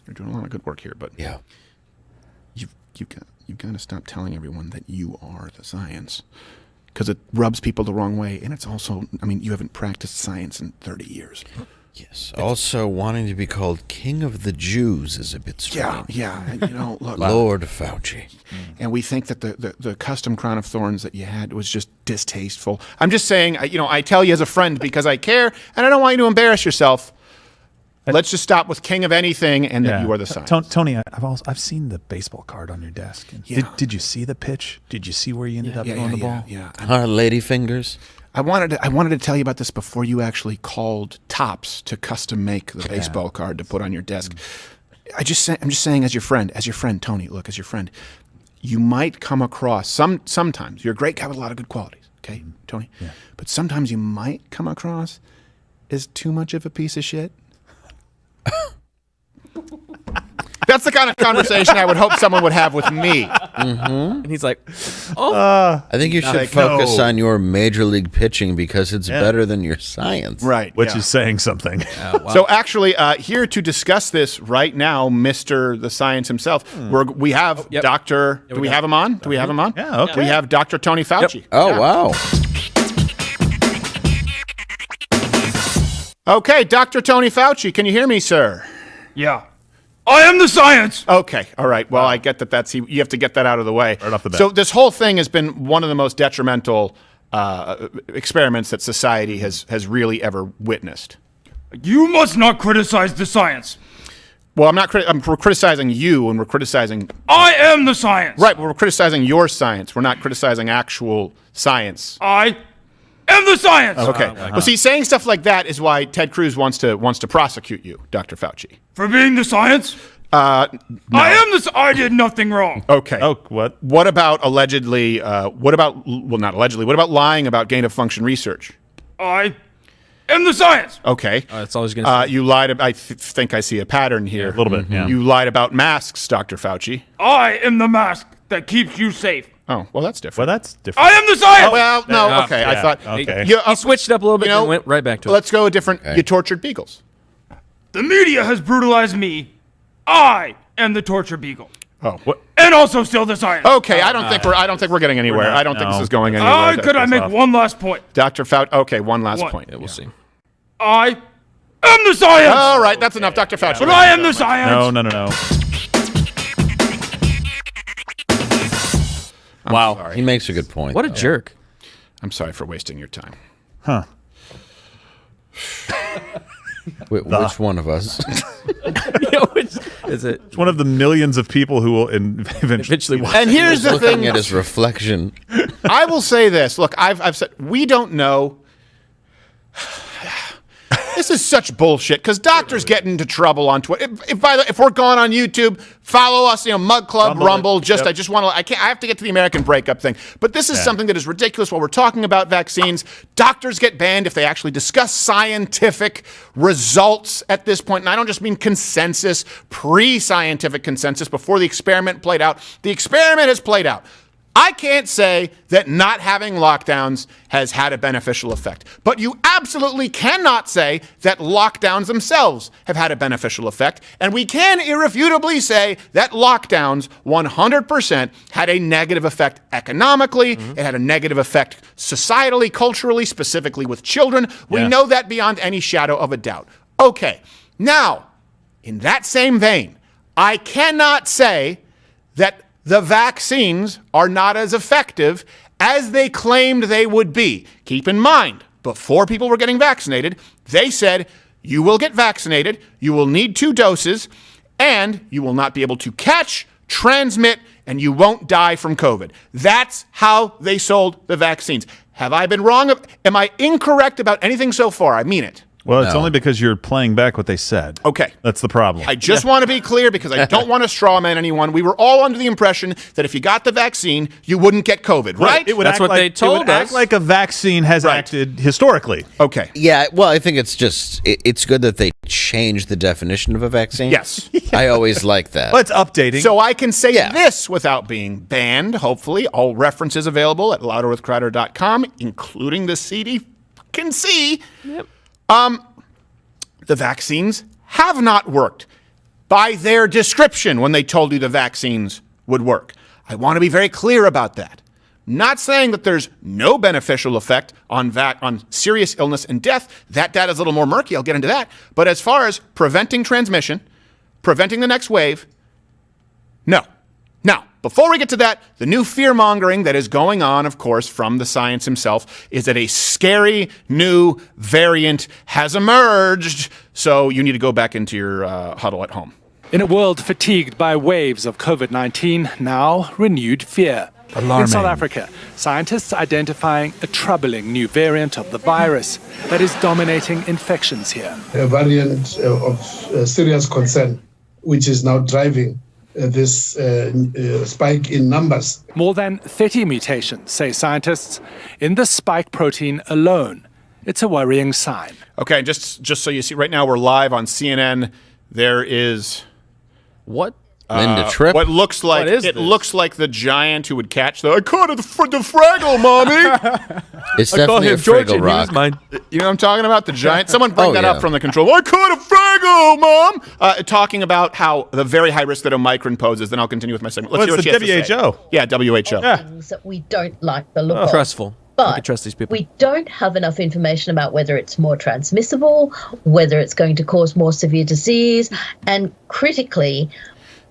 you're doing a lot of good work here, but
Yeah.
you've got to stop telling everyone that you are the science, because it rubs people the wrong way, and it's also, I mean, you haven't practiced science in 30 years."
Yes. Also, wanting to be called King of the Jews is a bit strange.
Yeah. Look,
Lord Fauci.
and we think that the custom crown of thorns that you had was just distasteful. I'm just saying, I tell you as a friend because I care, and I don't want you to embarrass yourself. Let's just stop with king of anything and that you are the science.
Tony, I've seen the baseball card on your desk. Did you see the pitch? Did you see where you ended up throwing the ball?
Yeah.
Our lady fingers.
I wanted to tell you about this before you actually called Topps to custom make the baseball card to put on your desk. I'm just saying, as your friend, Tony. Look, as your friend, you might come across sometimes. You're a great guy with a lot of good qualities, okay, Tony. Yeah. But sometimes you might come across as too much of a piece of shit. That's the kind of conversation I would hope someone would have with me.
And he's like,
I think you should focus on your major league pitching because it's better than your science.
Right.
Which is saying something.
So actually, here to discuss this right now, Mr. the Science himself, we have Dr. Do we have him on? Do we have him on?
Yeah, okay.
We have Dr. Tony Fauci.
Oh, wow.
Okay, Dr. Tony Fauci, can you hear me, sir?
Yeah. I am the science.
Okay, all right. Well, I get that you have to get that out of the way.
Right off the bat.
So this whole thing has been one of the most detrimental experiments that society has really ever witnessed.
You must not criticize the science.
Well, we're criticizing you, and we're criticizing...
I am the science.
Right, but we're criticizing your science. We're not criticizing actual science.
I am the science.
Okay. Well, see, saying stuff like that is why Ted Cruz wants to prosecute you, Dr. Fauci.
For being the science?
No.
I did nothing wrong.
Okay.
Oh, what?
What about allegedly, what about lying about gain-of-function research?
I am the science.
Okay.
that's all I was going to say.
You lied about, I think I see a pattern here.
A little bit, yeah.
You lied about masks, Dr. Fauci.
I am the mask that keeps you safe.
Oh, well, that's different.
Well, that's different.
I am the science.
Well, no, okay. I thought...
Okay.
He switched up a little bit and went right back to it.
Let's go a different... You tortured beagles.
The media has brutalized me. I am the torture beagle.
Oh, what?
And also still the science.
Okay, I don't think we're getting anywhere. I don't think this is going anywhere.
Could I make one last point?
Dr. Fauci. Okay, one last point.
Yeah, we'll see.
I am the science.
All right, that's enough, Dr. Fauci.
But I am the science.
No.
Wow. Sorry. He makes a good point.
What a jerk.
I'm sorry for wasting your time.
Huh.
Which one of us?
Is it?
It's one of the millions of people who will eventually watch.
And here's the thing.
Looking at his reflection.
I will say this. Look, I've said we don't know. This is such bullshit because doctors get into trouble on Twitter. If we're gone on YouTube, follow us. MugClub, Rumble. I have to get to the American breakup thing. But this is something that is ridiculous. While we're talking about vaccines, doctors get banned if they actually discuss scientific results at this point. And I don't just mean consensus, pre-scientific consensus before the experiment played out. The experiment has played out. I can't say that not having lockdowns has had a beneficial effect. But you absolutely cannot say that lockdowns themselves have had a beneficial effect. And we can irrefutably say that lockdowns 100% had a negative effect economically. It had a negative effect societally, culturally, specifically with children. We know that beyond any shadow of a doubt. Okay, now, in that same vein, I cannot say that the vaccines are not as effective as they claimed they would be. Keep in mind, before people were getting vaccinated, they said, you will get vaccinated, you will need 2 doses, and you will not be able to catch, transmit, and you won't die from COVID. That's how they sold the vaccines. Have I been wrong? Am I incorrect about anything so far? I mean it.
Well, it's only because you're playing back what they said.
Okay.
That's the problem.
I just want to be clear because I don't want to straw man anyone. We were all under the impression that if you got the vaccine, you wouldn't get COVID, right?
That's what they told
us. It would
us.
act like a vaccine has acted historically.
Okay.
Yeah, well, I think it's just, it's good that they changed the definition of a vaccine.
Yes.
I always like that.
Well, it's updating.
So I can say this without being banned, hopefully. All references available at louderwithcrowder.com, including the CD. Can see.
Yep.
The vaccines have not worked by their description when they told you the vaccines would work. I want to be very clear about that. Not saying that there's no beneficial effect on serious illness and death. That data is a little more murky. I'll get into that. But as far as preventing transmission, preventing the next wave, no. Now, before we get to that, the new fear-mongering that is going on, of course, from the science himself, is that a scary new variant has emerged. So you need to go back into your huddle at home.
In a world fatigued by waves of COVID-19, now renewed fear.
Alarming.
In South Africa, scientists identifying a troubling new variant of the virus that is dominating infections here.
A variant of serious concern, which is now driving this spike in numbers.
More than 30 mutations, say scientists, in the spike protein alone. It's a worrying sign.
Okay, just so you see, right now we're live on CNN. There is
what?
Linda Tripp.
What looks like looks like the giant who would catch the. I caught it for the Fraggle, mommy.
It's definitely a Fraggle Rock.
You know what I'm talking about? The giant. Someone bring that up from the control. I caught a Fraggle, mom. Talking about how the very high risk that Omicron poses. Then I'll continue with my segment. Let's
Well,
see
it's
what she has
the
to say.
WHO.
Yeah, WHO.
Things that we don't like the look of.
Trustful.
But
can trust these people.
We don't have enough information about whether it's more transmissible, whether it's going to cause more severe disease, and critically,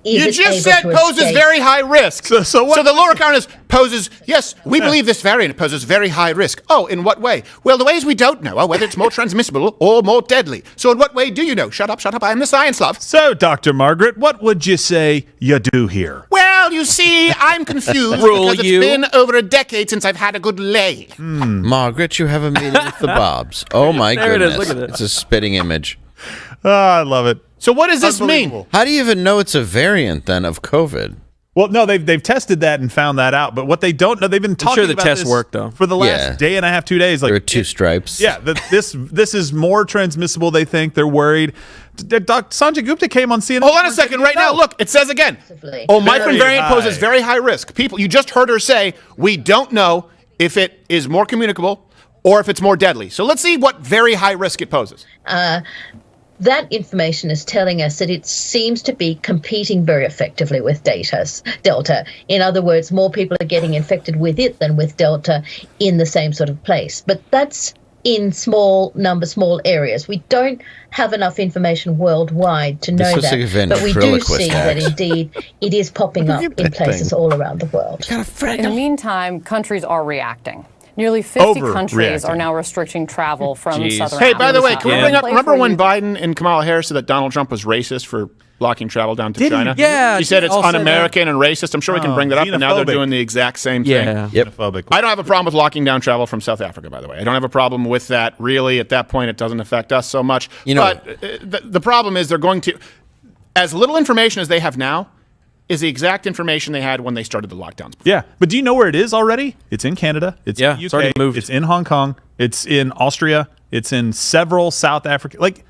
is
You
it
just
able
said
to
poses
escape?
very high risk. So the lower count is poses, yes, we believe this variant poses very high risk. Oh, in what way? Well, the ways we don't know are whether it's more transmissible or more deadly. So in what way do you know? Shut up, I am the science love.
So, Dr. Margaret, what would you say you do here?
Well, you see, I'm confused
Rule
because
you.
it's been over a decade since I've had a good lay.
Margaret, you have a meeting with the Bobs. Oh, my
There it
goodness.
is. Look at it.
It's a spitting image.
I love it.
So what does this mean?
How do you even know it's a variant, then, of COVID?
Well, no, they've tested that and found that out. But what they don't know, they've been talking
sure the
about
tests
this
work, though.
for the last day and a half, 2 days. Like
There are 2 stripes.
Yeah, this is more transmissible. They think they're worried. Dr. Sanjay Gupta came on CNN.
Hold on a second. Right now, look, it says again, Omicron variant poses very high risk. People, you just heard her say, we don't know if it is more communicable or if it's more deadly. So let's see what very high risk it poses.
That information is telling us that it seems to be competing very effectively with Delta. In other words, more people are getting infected with it than with Delta in the same sort of place. But that's in small areas. We don't have enough information worldwide to know that. But we do see that indeed it is popping up in places all around the world.
In the meantime, countries are reacting. Nearly 50 countries are now restricting travel from Southern Africa.
Hey, by the way, can we bring up, remember when Biden and Kamala Harris said that Donald Trump was racist for blocking travel down to China?
Yeah.
She said it's
all said
un-American and racist. I'm sure we can bring that up, and now they're doing the exact same thing.
Xenophobic.
I don't have a problem with locking down travel from South Africa, by the way. I don't have a problem with that, really. At that point, it doesn't affect us so much. But the problem is they're going to, as little information as they have now, is the exact information they had when they started the lockdowns.
Yeah, but do you know where it is already? It's in Canada. It's in the UK.
It's already moved.
It's in Hong Kong. It's in Austria. It's in several South Africa. Like,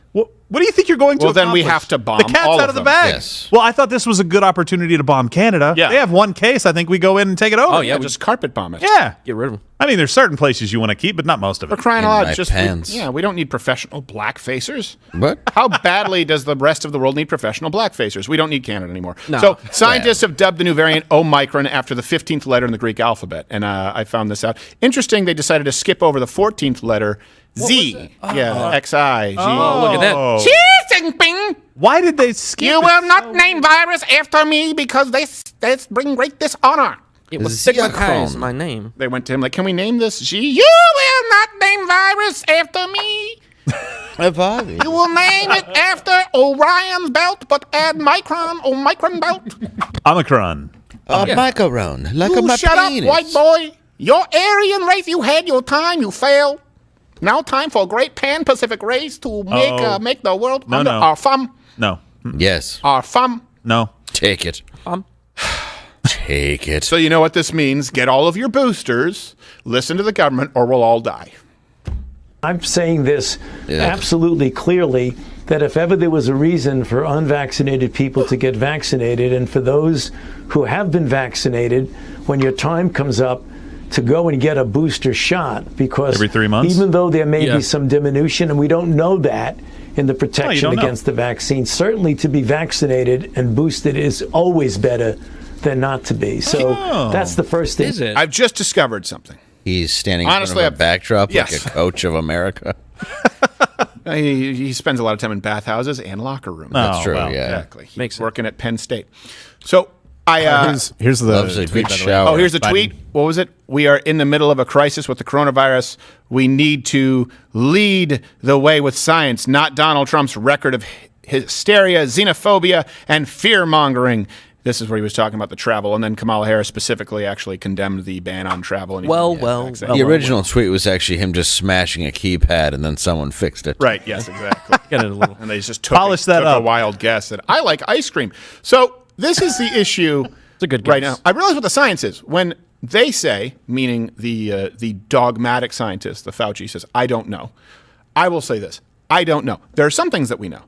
What do you think you're going to
Well, then we
accomplish?
have to bomb
the cat's
all
out
of
of the
them.
bag.
Yes.
Well, I thought this was a good opportunity to bomb Canada.
Yeah.
They have one case. I think we go in and take it over.
Oh, yeah.
Just carpet bomb it.
Yeah.
Get rid of them.
I mean, there's certain places you want to keep, but not most of it.
For crying
In
out
my
loud, just
pants.
we don't need professional blackfacers.
What?
How badly does the rest of the world need professional blackfacers? We don't need Canada anymore.
No.
So scientists have dubbed the new variant Omicron after the 15th letter in the Greek alphabet, and I found this out. Interesting, they decided to skip over the 14th letter, Z. Yeah, X-I, G.
Oh, look at that.
Xi Jinping!
Why did they skip
You will not name virus after me because this bring great dishonor.
It was
Omicron.
is my name.
They went to him like, can we name this Xi? You will not name virus after me. You will name it after Orion's belt, but add Omicron belt.
Omicron.
Macaron, like a
Shut up,
penis.
white boy. Your Aryan race, you had your time, you failed. Now time for a great pan-Pacific race to make the world under our thumb.
No.
Yes.
Our thumb.
No.
Take it. Take it.
So you know what this means. Get all of your boosters, listen to the government, or we'll all die.
I'm saying this absolutely clearly, that if ever there was a reason for unvaccinated people to get vaccinated, and for those who have been vaccinated, when your time comes up, to go and get a booster shot, because
every 3 months?
Even though there may be some diminution, and we don't know that in the protection against the vaccine, certainly to be vaccinated and boosted is always better than not to be. So that's the first thing.
Is it?
I've just discovered something.
He's standing in
Honestly,
front of a backdrop
yes.
like a coach of America.
He spends a lot of time in bathhouses and locker rooms.
That's true, yeah.
Exactly. He's
Makes sense.
working at Penn State. So
here's the
Loves a
tweet,
good
by the way.
shower.
Oh, here's the
Biden.
tweet. What was it? We are in the middle of a crisis with the coronavirus. We need to lead the way with science, not Donald Trump's record of hysteria, xenophobia, and fear-mongering. This is where he was talking about the travel, and then Kamala Harris specifically actually condemned the ban on travel. And
The original tweet was actually him just smashing a keypad, and then someone fixed it.
Right, yes, exactly.
Get it a little.
And they just took
that up.
a wild guess that I like ice cream. So this is the issue
It's a good
right
guess.
now. I realize what the science is. When they say, meaning the dogmatic scientist, the Fauci says, I don't know. I will say this. I don't know. There are some things that we know,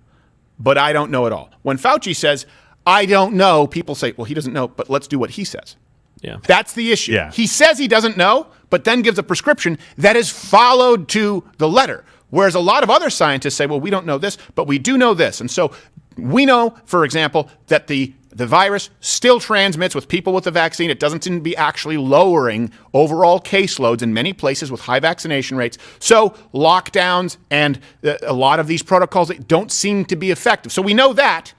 but I don't know at all. When Fauci says, I don't know, people say, well, he doesn't know, but let's do what he says.
Yeah.
That's the issue.
Yeah.
He says he doesn't know, but then gives a prescription that is followed to the letter. Whereas a lot of other scientists say, well, we don't know this, but we do know this. And so we know, for example, that the virus still transmits with people with the vaccine. It doesn't seem to be actually lowering overall caseloads in many places with high vaccination rates. So lockdowns and a lot of these protocols don't seem to be effective. So we know that.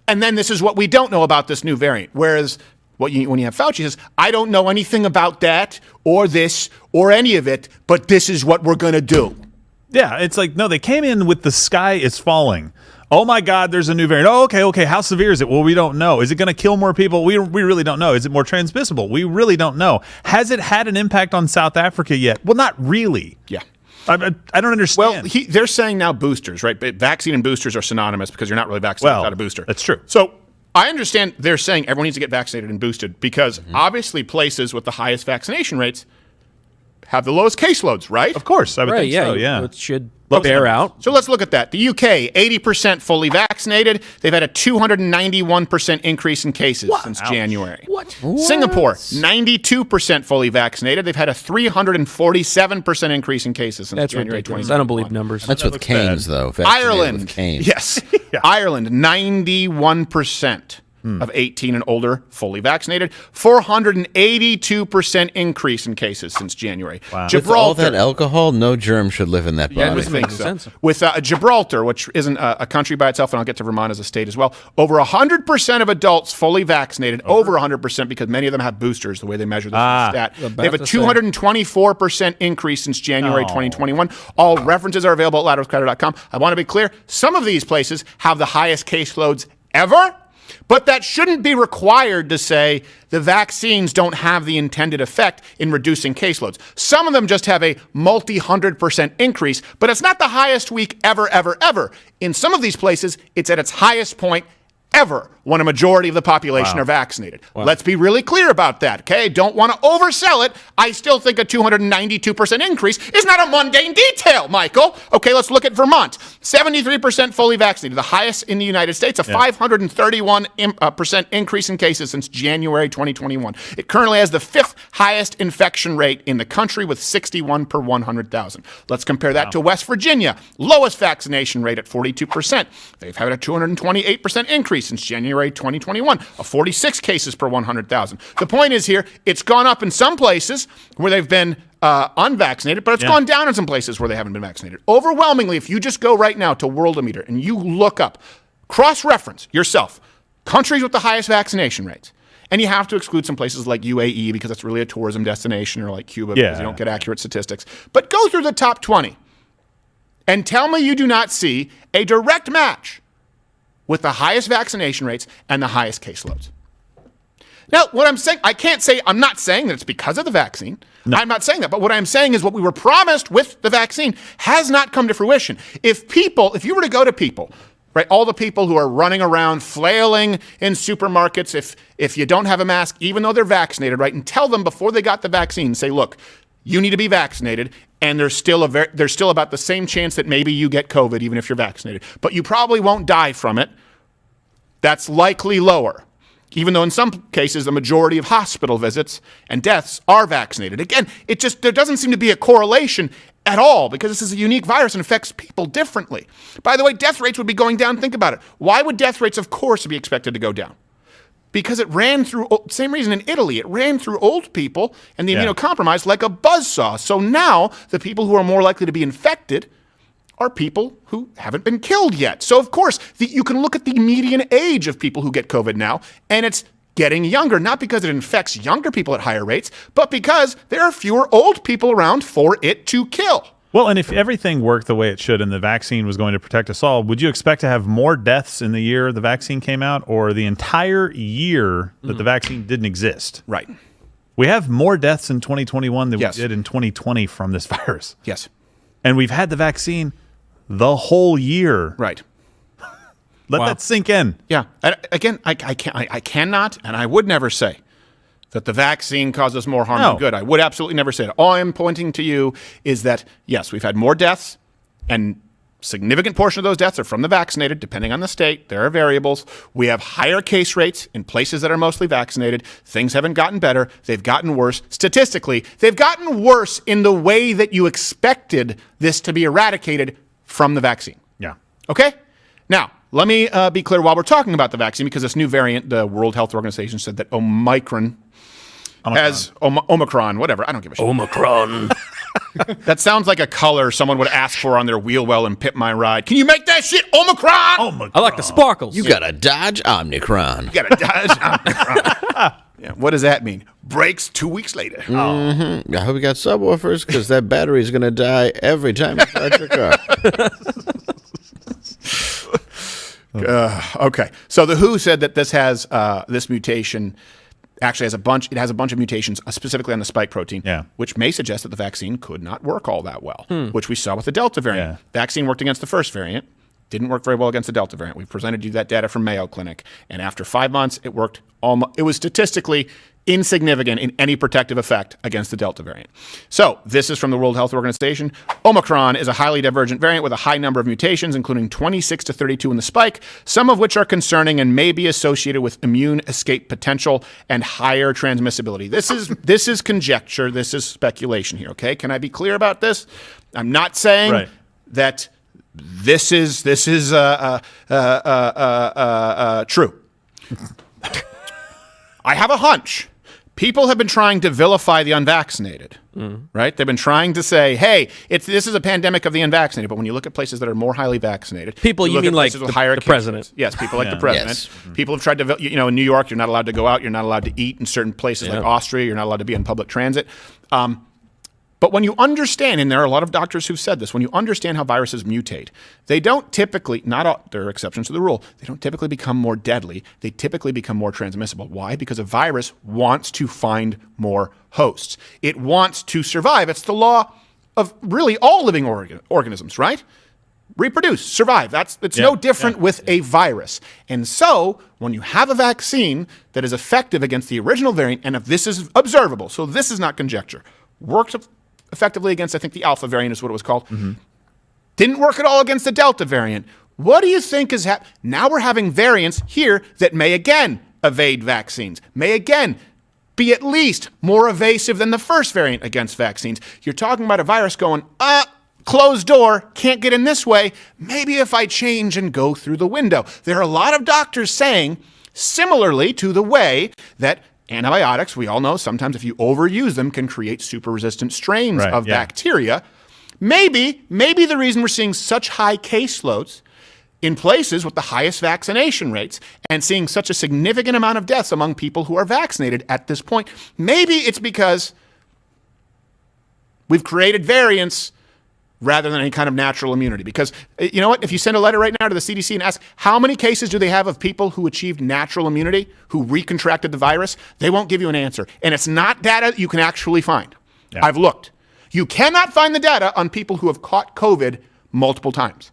And then this is what we don't know about this new variant. Whereas when you have Fauci says, I don't know anything about that or this or any of it, but this is what we're going to do.
Yeah, it's like, no, they came in with the sky is falling. Oh my God, there's a new variant. Oh, okay. How severe is it? Well, we don't know. Is it going to kill more people? We really don't know. Is it more transmissible? We really don't know. Has it had an impact on South Africa yet? Well, not really.
Yeah.
I don't understand.
Well, they're saying now boosters, right? Vaccine and boosters are synonymous because you're not really vaccinated without a booster.
That's true.
So I understand they're saying everyone needs to get vaccinated and boosted because obviously places with the highest vaccination rates have the lowest caseloads, right?
Of course. I would think so, yeah.
It should bear out.
So let's look at that. The UK, 80% fully vaccinated. They've had a 291% increase in cases since January.
What?
Singapore, 92% fully vaccinated. They've had a 347% increase in cases since January 2021.
I don't believe numbers.
That's with canes, though.
Ireland,
with canes.
yes. Ireland, 91% of 18 and older fully vaccinated. 482% increase in cases since January.
Wow.
Gibraltar.
With all that alcohol, no germ should live in that body.
Yeah, I would think so. With Gibraltar, which isn't a country by itself, and I'll get to Vermont as a state as well, over 100% of adults fully vaccinated, over 100% because many of them have boosters, the way they measure this stat. They have a 224% increase since January 2021. All references are available at louderwithcrowder.com. I want to be clear, some of these places have the highest caseloads ever, but that shouldn't be required to say the vaccines don't have the intended effect in reducing caseloads. Some of them just have a multi-100% increase, but it's not the highest week ever. In some of these places, it's at its highest point ever when a majority of the population are vaccinated. Let's be really clear about that, okay? Don't want to oversell it. I still think a 292% increase is not a mundane detail, Michael. Okay, let's look at Vermont. 73% fully vaccinated, the highest in the United States, a 531% increase in cases since January 2021. It currently has the 5th highest infection rate in the country with 61 per 100,000. Let's compare that to West Virginia, lowest vaccination rate at 42%. They've had a 228% increase since January 2021, of 46 cases per 100,000. The point is here, it's gone up in some places where they've been unvaccinated, but it's gone down in some places where they haven't been vaccinated. Overwhelmingly, if you just go right now to Worldometer and you look up, cross-reference yourself, countries with the highest vaccination rates, and you have to exclude some places like UAE because it's really a tourism destination, or like Cuba because you don't get accurate statistics. But go through the top 20 and tell me you do not see a direct match with the highest vaccination rates and the highest caseloads. Now, what I'm saying, I'm not saying that it's because of the vaccine. No. I'm not saying that. But what I'm saying is what we were promised with the vaccine has not come to fruition. If you were to go to people, right, all the people who are running around flailing in supermarkets, if you don't have a mask, even though they're vaccinated, right, and tell them before they got the vaccine, say, look, you need to be vaccinated, and there's still about the same chance that maybe you get COVID even if you're vaccinated. But you probably won't die from it. That's likely lower, even though in some cases the majority of hospital visits and deaths are vaccinated. Again, there doesn't seem to be a correlation at all because this is a unique virus and affects people differently. By the way, death rates would be going down. Think about it. Why would death rates, of course, be expected to go down? Because it ran through, same reason in Italy, it ran through old people and the immunocompromised like a buzzsaw. So now the people who are more likely to be infected are people who haven't been killed yet. So of course, you can look at the median age of people who get COVID now, and it's getting younger, not because it infects younger people at higher rates, but because there are fewer old people around for it to kill.
Well, and if everything worked the way it should and the vaccine was going to protect us all, would you expect to have more deaths in the year the vaccine came out or the entire year that the vaccine didn't exist?
Right.
We have more deaths in 2021 than we did in 2020 from this virus.
Yes.
And we've had the vaccine the whole year.
Right.
Let that sink in.
Yeah. And again, I cannot, and I would never say that the vaccine causes more harm than good. I would absolutely never say that. All I'm pointing to you is that, yes, we've had more deaths, and significant portion of those deaths are from the vaccinated, depending on the state. There are variables. We have higher case rates in places that are mostly vaccinated. Things haven't gotten better. They've gotten worse. Statistically, they've gotten worse in the way that you expected this to be eradicated from the vaccine.
Yeah.
Okay? Now, let me be clear while we're talking about the vaccine, because this new variant, the World Health Organization said that Omicron, whatever, I don't give a shit.
Omicron.
That sounds like a color someone would ask for on their wheel well and Pit My Ride. Can you make that shit Omicron?
I like the sparkles.
You gotta dodge Omicron.
You gotta dodge Omicron. Yeah, what does that mean? Breaks 2 weeks later.
Mm-hmm. I hope you got subwoofers because that battery is going to die every time you start your car.
Okay, so the WHO said that this mutation actually has a bunch of mutations, specifically on the spike protein, which may suggest that the vaccine could not work all that well, which we saw with the Delta variant. Vaccine worked against the first variant. Didn't work very well against the Delta variant. We presented you that data from Mayo Clinic, and after 5 months, it worked. It was statistically insignificant in any protective effect against the Delta variant. So this is from the World Health Organization. Omicron is a highly divergent variant with a high number of mutations, including 26 to 32 in the spike, some of which are concerning and may be associated with immune escape potential and higher transmissibility. This is conjecture. This is speculation here. Okay, can I be clear about this? I'm not saying that this is true. I have a hunch. People have been trying to vilify the unvaccinated, right? They've been trying to say, hey, this is a pandemic of the unvaccinated. But when you look at places that are more highly vaccinated,
people, you mean like the president?
Yes, people like the president. Yes. People have tried to, in New York, you're not allowed to go out. You're not allowed to eat in certain places like Austria. You're not allowed to be in public transit. But when you understand, and there are a lot of doctors who've said this, when you understand how viruses mutate, they don't typically, there are exceptions to the rule, they don't typically become more deadly. They typically become more transmissible. Why? Because a virus wants to find more hosts. It wants to survive. It's the law of really all living organisms, right? reproduce, survive. It's no different with a virus. And so when you have a vaccine that is effective against the original variant, and if this is observable, so this is not conjecture, worked effectively against, I think the Alpha variant is what it was called, didn't work at all against the Delta variant. What do you think is happening? Now we're having variants here that may again evade vaccines, may again be at least more evasive than the first variant against vaccines. You're talking about a virus going, closed door, can't get in this way. Maybe if I change and go through the window. There are a lot of doctors saying, similarly to the way that antibiotics, we all know sometimes if you overuse them, can create super resistant strains of bacteria. Maybe the reason we're seeing such high caseloads in places with the highest vaccination rates and seeing such a significant amount of deaths among people who are vaccinated at this point, maybe it's because we've created variants rather than any kind of natural immunity. Because you know what? If you send a letter right now to the CDC and ask how many cases do they have of people who achieved natural immunity, who recontracted the virus, they won't give you an answer. And it's not data you can actually find. Yeah. I've looked. You cannot find the data on people who have caught COVID multiple times.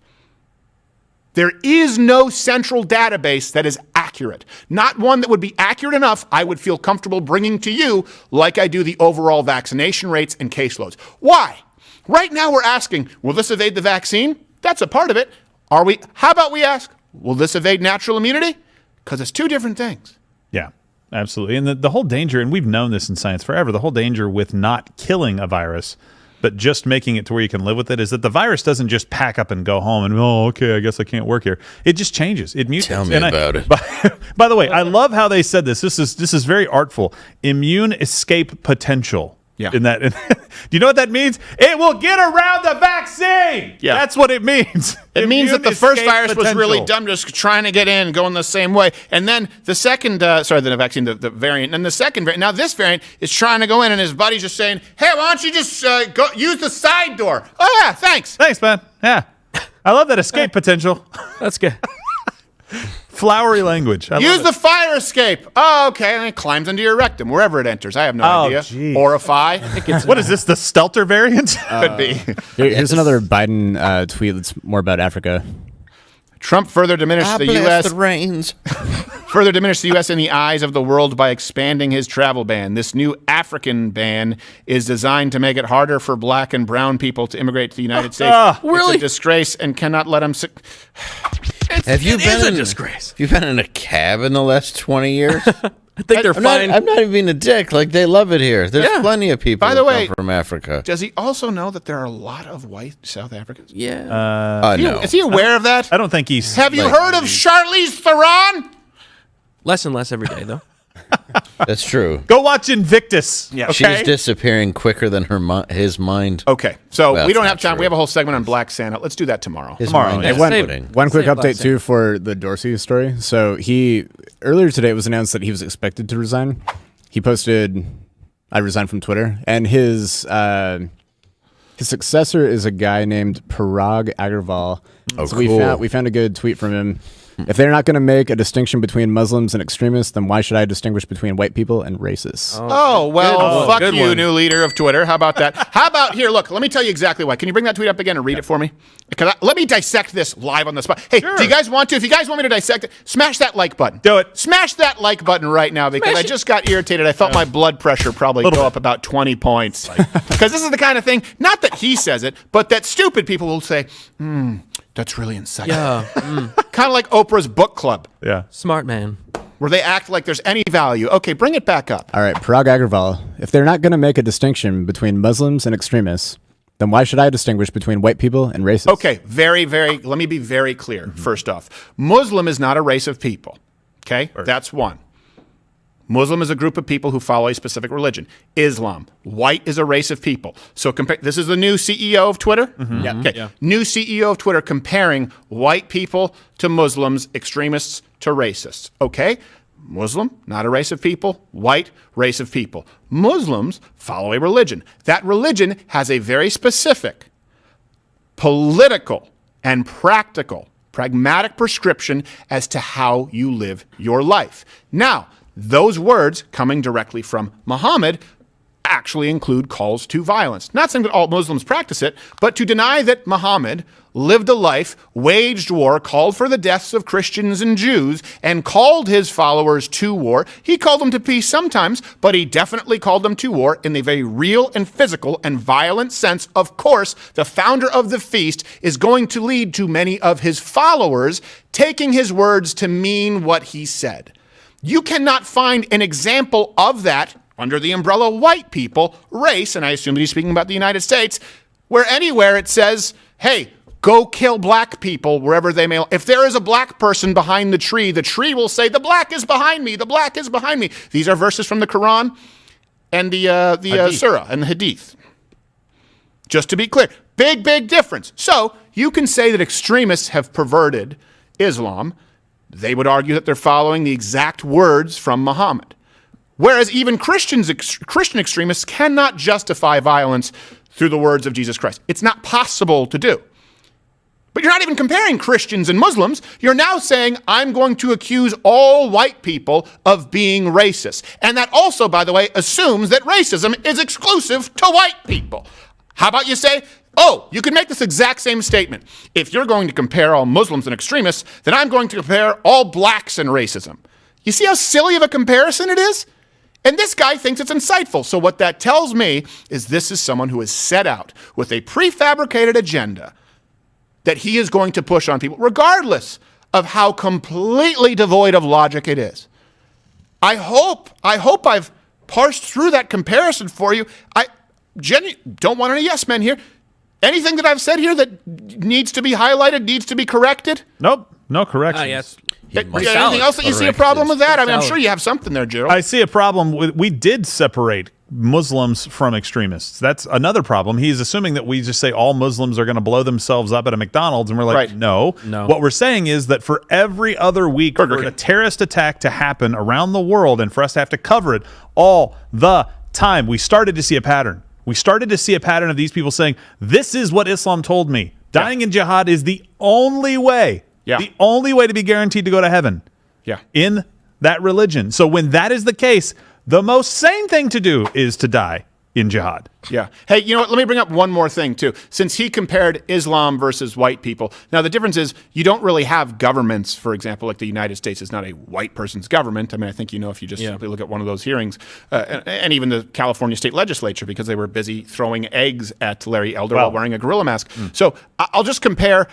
There is no central database that is accurate. Not one that would be accurate enough I would feel comfortable bringing to you like I do the overall vaccination rates and caseloads. Why? Right now we're asking, will this evade the vaccine? That's a part of it. How about we ask, will this evade natural immunity? Because it's two different things.
Yeah, absolutely. And the whole danger, and we've known this in science forever, the whole danger with not killing a virus, but just making it to where you can live with it, is that the virus doesn't just pack up and go home and, okay, I guess I can't work here. It just changes. It mutates.
Tell me about it.
By the way, I love how they said this. This is very artful. Immune escape potential.
Yeah.
Do you know what that means? It will get around the vaccine.
Yeah.
That's what it means.
It means that the first virus was really dumb, just trying to get in, going the same way. And then the second, the vaccine, the variant, and the second variant. Now this variant is trying to go in, and his buddy's just saying, hey, why don't you just go use the side door? Oh, yeah, thanks.
Thanks, man. Yeah. I love that escape potential.
That's good.
Flowery language.
Use the fire escape. Oh, okay. And it climbs into your rectum, wherever it enters. I have no idea.
Geez.
Orify.
What is this, the Stelter variant?
Could be.
Here's another Biden tweet that's more about Africa.
Trump further diminished the U.S.
the reins.
Further diminished the U.S. in the eyes of the world by expanding his travel ban. This new African ban is designed to make it harder for black and brown people to immigrate to the United States.
Really?
It's a disgrace and cannot let them...
Have you been
a disgrace.
Have you been in a cab in the last 20 years?
I think they're fine.
I'm not even being a dick. Like, they love it here. There's plenty of people
By the way,
come from Africa.
Does he also know that there are a lot of white South Africans?
Yeah.
No.
Is he aware of that?
I don't think he's...
Have you heard of Charlize Theron?
Less and less every day, though.
That's true.
Go watch Invictus.
Yeah.
She's disappearing quicker than his mind.
Okay, so
Well,
we don't
that's
have
not
time.
true.
We have a whole segment on Black Santa. Let's do that tomorrow.
His
Tomorrow,
mind
yeah.
is
One quick
Save
update
last
too for the Dorsey story. So earlier today it was announced that he was expected to resign. He posted, "I resigned from Twitter," and his successor is a guy named Parag Agrawal.
Oh,
so
cool.
we found a good tweet from him. If they're not going to make a distinction between Muslims and extremists, then why should I distinguish between white people and racists?
Oh, well, fuck
Good
you,
one.
new leader of Twitter. How about that? How about, here, look, let me tell you exactly why. Can you bring that tweet up again and read it for me? Because let me dissect this live on the spot. Hey, do you guys want to? If you guys want me to dissect it, smash that like button.
Do it.
Smash that like button right now because I just got irritated. I felt my blood pressure probably go up about 20 points. Because this is the kind of thing, not that he says it, but that stupid people will say, that's really insightful.
Yeah.
Kind of like Oprah's book club.
Yeah.
Smart man.
Where they act like there's any value. Okay, bring it back up.
All right, Parag Agrawal. If they're not going to make a distinction between Muslims and extremists, then why should I distinguish between white people and racists?
Okay, let me be very clear, first off. Muslim is not a race of people, okay? That's one. Muslim is a group of people who follow a specific religion. Islam, white is a race of people. So this is the new CEO of Twitter?
Yeah.
Okay. Yeah. New CEO of Twitter comparing white people to Muslims, extremists to racists. Okay? Muslim, not a race of people. White, race of people. Muslims follow a religion. That religion has a very specific political and pragmatic prescription as to how you live your life. Now, those words coming directly from Muhammad actually include calls to violence. Not saying that all Muslims practice it, but to deny that Muhammad lived a life, waged war, called for the deaths of Christians and Jews, and called his followers to war. He called them to peace sometimes, but he definitely called them to war in the very real and physical and violent sense. Of course, the founder of the feast is going to lead to many of his followers taking his words to mean what he said. You cannot find an example of that under the umbrella white people, race, and I assume that he's speaking about the United States, where anywhere it says, hey, go kill black people wherever they may. If there is a black person behind the tree will say, the black is behind me, the black is behind me. These are verses from the Quran and the Surah and the Hadith. Just to be clear, big difference. So you can say that extremists have perverted Islam. They would argue that they're following the exact words from Muhammad. Whereas even Christian extremists cannot justify violence through the words of Jesus Christ. It's not possible to do. But you're not even comparing Christians and Muslims. You're now saying, I'm going to accuse all white people of being racist. And that also, by the way, assumes that racism is exclusive to white people. How about you say, oh, you can make this exact same statement. If you're going to compare all Muslims and extremists, then I'm going to compare all blacks and racism. You see how silly of a comparison it is? And this guy thinks it's insightful. So what that tells me is this is someone who is set out with a prefabricated agenda that he is going to push on people, regardless of how completely devoid of logic it is. I hope I've parsed through that comparison for you. I don't want any yes men here. Anything that I've said here that needs to be highlighted, needs to be corrected?
Nope, no corrections.
Yes.
Anything else that you see a problem with that? I mean, I'm sure you have something there, Gerald.
I see a problem with, we did separate Muslims from extremists. That's another problem. He's assuming that we just say all Muslims are going to blow themselves up at a McDonald's, and we're like,
Right.
no. What we're saying is that for every other week for a terrorist attack to happen around the world and for us to have to cover it all the time, we started to see a pattern. We started to see a pattern of these people saying, this is what Islam told me. Dying in jihad is the only way. The only way to be guaranteed to go to heaven in that religion. So when that is the case, the most sane thing to do is to die in jihad.
Yeah. Hey, you know what? Let me bring up one more thing, too. Since he compared Islam versus white people. Now, the difference is you don't really have governments, for example, like the United States is not a white person's government. I mean, I think you know if you just simply look at one of those hearings. And even the California state legislature, because they were busy throwing eggs at Larry Elder while wearing a gorilla mask. So I'll just compare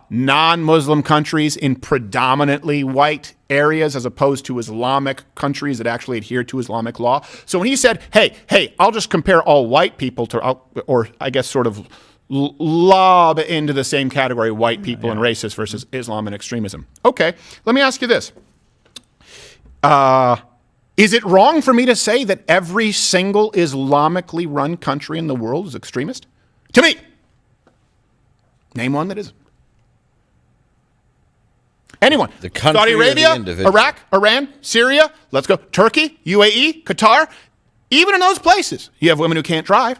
non-Muslim countries in predominantly white areas as opposed to Islamic countries that actually adhere to Islamic law. So when he said, hey, I'll just compare all white people to, or I guess sort of lob into the same category, white people and racists versus Islam and extremism. Okay, let me ask you this. Is it wrong for me to say that every single Islamically run country in the world is extremist? To me. Name one that isn't. Anyone.
The country
Saudi Arabia, Iraq, Iran, Syria, let's go. Turkey, UAE, Qatar. Even in those places, you have women who can't drive.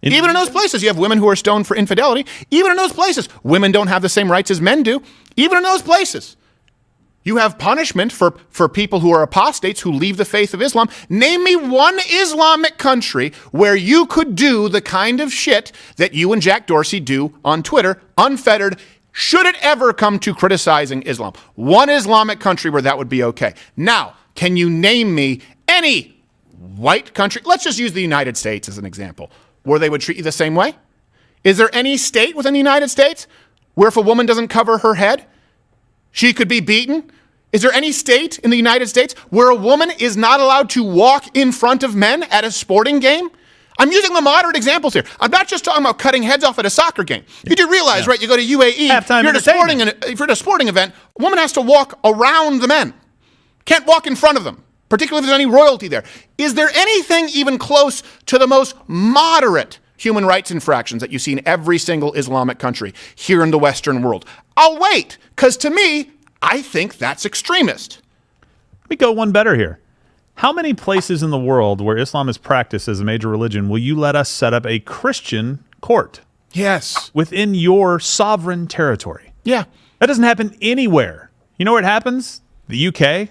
Even in those places, you have women who are stoned for infidelity. Even in those places, women don't have the same rights as men do. Even in those places, you have punishment for people who are apostates who leave the faith of Islam. Name me one Islamic country where you could do the kind of shit that you and Jack Dorsey do on Twitter, unfettered, should it ever come to criticizing Islam. One Islamic country where that would be okay. Now, can you name me any white country, let's just use the United States as an example, where they would treat you the same way? Is there any state within the United States where if a woman doesn't cover her head, she could be beaten? Is there any state in the United States where a woman is not allowed to walk in front of men at a sporting game? I'm using the moderate examples here. I'm not just talking about cutting heads off at a soccer game. You do realize, right, you go to UAE, if you're at a sporting event, a woman has to walk around the men. Can't walk in front of them, particularly if there's any royalty there. Is there anything even close to the most moderate human rights infractions that you see in every single Islamic country here in the Western world? I'll wait, because to me, I think that's extremist.
Let me go one better here. How many places in the world where Islam is practiced as a major religion will you let us set up a Christian court?
Yes.
Within your sovereign territory?
Yeah.
That doesn't happen anywhere. You know where it happens? The UK,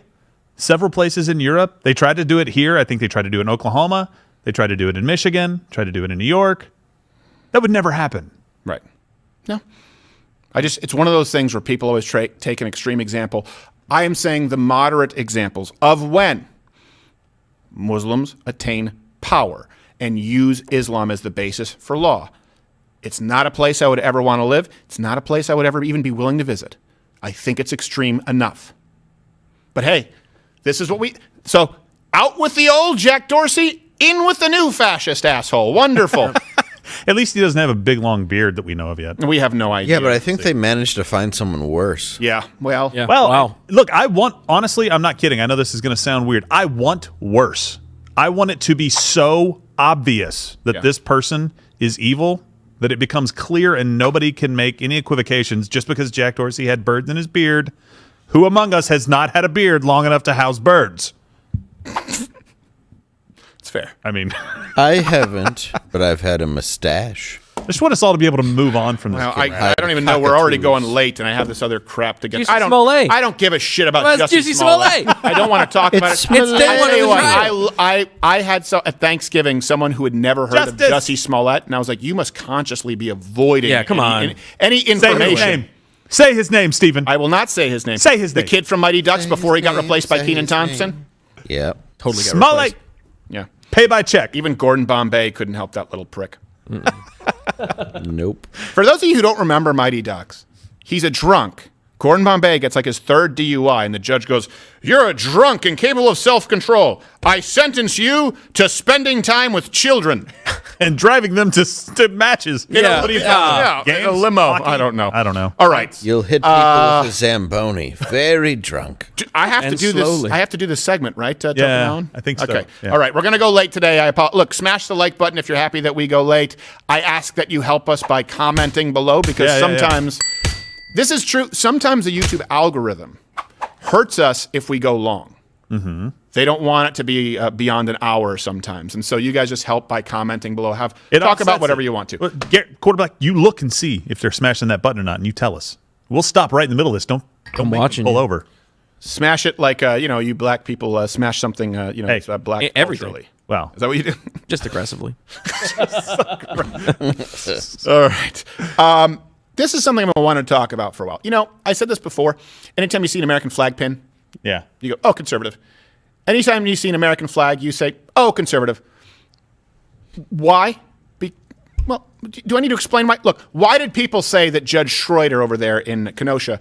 several places in Europe. They tried to do it here. I think they tried to do it in Oklahoma. They tried to do it in Michigan, tried to do it in New York. That would never happen.
Right. No. It's one of those things where people always take an extreme example. I am saying the moderate examples of when Muslims attain power and use Islam as the basis for law. It's not a place I would ever want to live. It's not a place I would ever even be willing to visit. I think it's extreme enough. But hey, this is what so out with the old Jack Dorsey, in with the new fascist asshole. Wonderful.
At least he doesn't have a big, long beard that we know of yet.
We have no idea.
Yeah, but I think they managed to find someone worse.
Yeah, well.
Yeah. Well, look, honestly, I'm not kidding. I know this is going to sound weird. I want worse. I want it to be so obvious that this person is evil that it becomes clear and nobody can make any equivocations just because Jack Dorsey had birds in his beard. Who among us has not had a beard long enough to house birds?
It's fair.
I mean,
I haven't, but I've had a mustache.
I just want us all to be able to move on from this.
Well, I don't even know. We're already going late, and I have this other crap to get.
Juicy Smollett.
I don't give a shit about
Well, it's
Jussie
Juicy
Smollett.
Smollett.
I don't want to talk about it.
It's day one of the trial.
I had at Thanksgiving someone who had never heard of Jussie Smollett, and I was like, "You must consciously be avoiding any information."
Say his name. Say his name, Stephen.
I will not say his name.
Say his name.
The kid from Mighty Ducks before he got replaced by Kenan Thompson.
Yeah,
totally got
Smollett.
replaced.
Yeah.
Pay by check.
Even Gordon Bombay couldn't help that little prick.
Nope.
For those of you who don't remember Mighty Ducks, he's a drunk. Gordon Bombay gets like his third DUI, and the judge goes, "You're a drunk incapable of self-control. I sentence you to spending time with children."
And driving them to matches.
In a limo.
Hockey?
I don't know. All right.
You'll hit people with a Zamboni. Very drunk.
I have to do
slowly.
this. I have to do this segment, right?
Yeah, I think so.
Okay.
Yeah.
All right. We're going to go late today. Look, smash the like button if you're happy that we go late. I ask that you help us by commenting below because sometimes this is true. Sometimes the YouTube algorithm hurts us if we go long.
Mm-hmm.
They don't want it to be beyond an hour sometimes. And so you guys just help by commenting below. Talk about whatever you want to.
Well, Quarterback, you look and see if they're smashing that button or not, and you tell us. We'll stop right in the middle of this. Don't make me pull over.
Smash it like, you black people smash something, black
everything.
culturally.
Wow.
Is that what you do?
Just aggressively.
All right. This is something I want to talk about for a while. I said this before. Anytime you see an American flag pin, you go, "Oh, conservative." Anytime you see an American flag, you say, "Oh, conservative." Why? Do I need to explain why? Look, why did people say that Judge Schroeder over there in Kenosha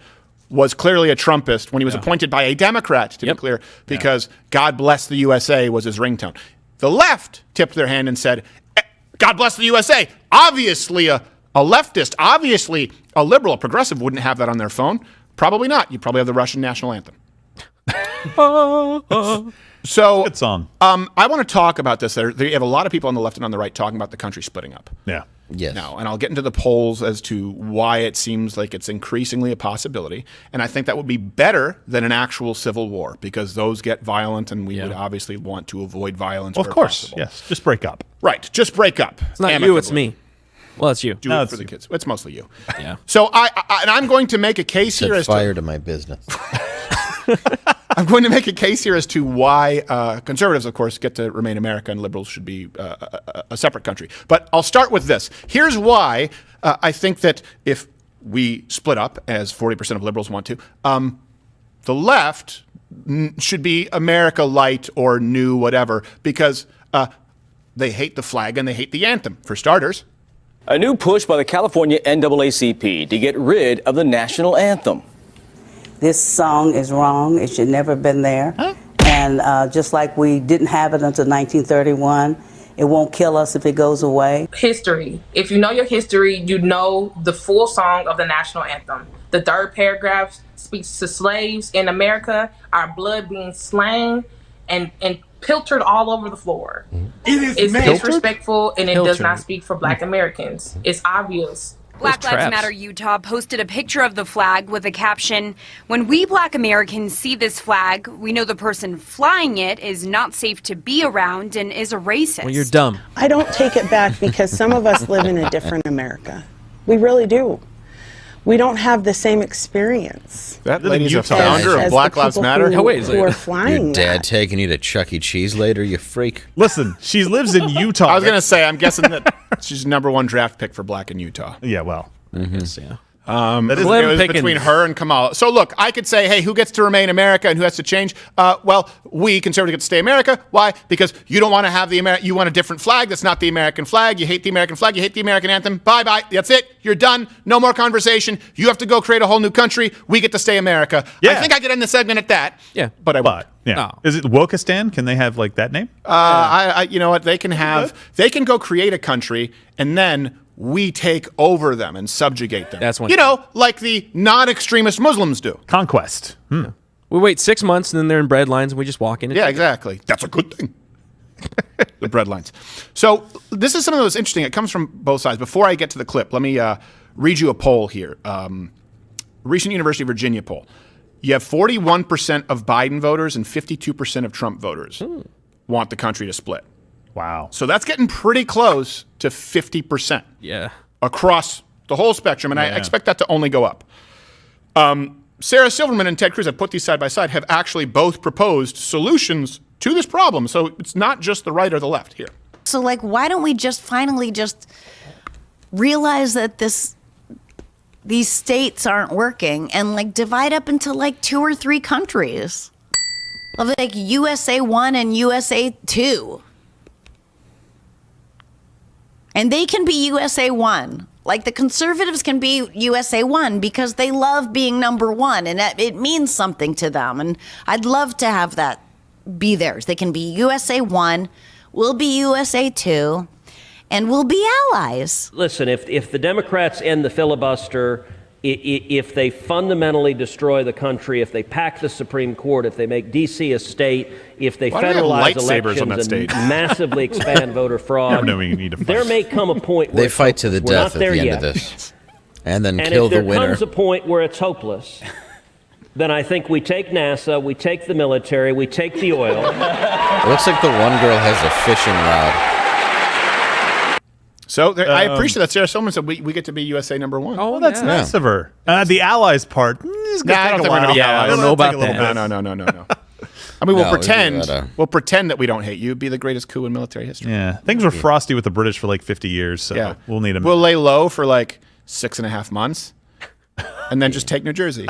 was clearly a Trumpist when he was appointed by a Democrat, to be clear, because God bless the USA was his ringtone? The left tipped their hand and said, "God bless the USA." Obviously a leftist, obviously a liberal, a progressive wouldn't have that on their phone. Probably not. You probably have the Russian national anthem. So
good song.
I want to talk about this. There you have a lot of people on the left and on the right talking about the country splitting up.
Yeah.
Yes.
Now, and I'll get into the polls as to why it seems like it's increasingly a possibility. And I think that would be better than an actual civil war because those get violent, and we would obviously want to avoid violence.
Well, of course, possible. Yes. Just break up.
Right. Just break up.
It's not you, it's me. Well, it's you.
Do it for the kids. It's mostly you.
Yeah.
So I'm going to make a case here as
fire to my business.
I'm going to make a case here as to why conservatives, of course, get to remain America and liberals should be a separate country. But I'll start with this. Here's why I think that if we split up, as 40% of liberals want to, the left should be America light or new, whatever, because they hate the flag and they hate the anthem, for starters.
A new push by the California NAACP to get rid of the national anthem.
This song is wrong. It should never have been there. Huh? And just like we didn't have it until 1931, it won't kill us if it goes away.
History. If you know your history, you know the full song of the national anthem. The third paragraph speaks to slaves in America, our blood being slain and pilfered all over the floor. It's disrespectful, and it does not speak for Black Americans. It's obvious.
Black Lives Matter Utah posted a picture of the flag with a caption, "When we Black Americans see this flag, we know the person flying it is not safe to be around and is a racist."
Well, you're dumb.
I don't take it back because some of us live in a different America. We really do.
we don't have the same experience.
That lady's a founder of Black Lives Matter.
Who are flying
Your dad taking you to Chuck E. Cheese later, you freak.
Listen, she lives in Utah.
I was going to say, I'm guessing that she's #1 draft pick for black in Utah.
Yeah, well.
Yeah.
That is
it was between her and Kamala. So look, I could say, hey, who gets to remain America and who has to change? Well, we conservatives get to stay America. Why? Because you don't want to have you want a different flag that's not the American flag. You hate the American flag. You hate the American anthem. Bye-bye. That's it. You're done. No more conversation. You have to go create a whole new country. We get to stay America.
Yeah.
I think I could end the segment at that.
Yeah.
But I won't.
Yeah. Is it Wokistan? Can they have like that name?
You know what? They can go create a country and then we take over them and subjugate them.
That's when
like the non-extremist Muslims do.
Conquest.
We wait 6 months and then they're in bread lines and we just walk in. And
exactly. That's a good thing. The bread lines. So this is something that was interesting. It comes from both sides. Before I get to the clip, let me read you a poll here. Recent University of Virginia poll. You have 41% of Biden voters and 52% of Trump voters want the country to split.
Wow.
So that's getting pretty close to 50%.
Yeah.
Across the whole spectrum, and I expect that to only go up. Sarah Silverman and Ted Cruz have put these side by side, have actually both proposed solutions to this problem. So it's not just the right or the left here.
So, like, why don't we just finally just realize that these states aren't working and, like, divide up into, like, 2 or 3 countries? Of, like, USA 1 and USA 2. And they can be USA 1. Like the conservatives can be USA 1 because they love being #1 and it means something to them. And I'd love to have that be theirs. They can be USA 1, we'll be USA 2, and we'll be allies.
Listen, if the Democrats end the filibuster, if they fundamentally destroy the country, if they pack the Supreme Court, if they make D.C. a state, if they federalize elections and massively expand voter fraud, there may come a point where
they fight to the death at the end of this, and then kill the winner.
And if there comes a point where it's hopeless, then I think we take NASA, we take the military, we take the oil.
It looks like the one girl has a fishing rod.
So I appreciate that Sarah Silverman said we get to be USA #1.
Oh, that's nice of her. The allies part.
I don't think we're going to be allies.
I don't know about that.
No. I mean, we'll pretend that we don't hate you. It'd be the greatest coup in military history.
Yeah, things were frosty with the British for like 50 years, so we'll need them.
We'll lay low for like 6.5 months, and then just take New Jersey.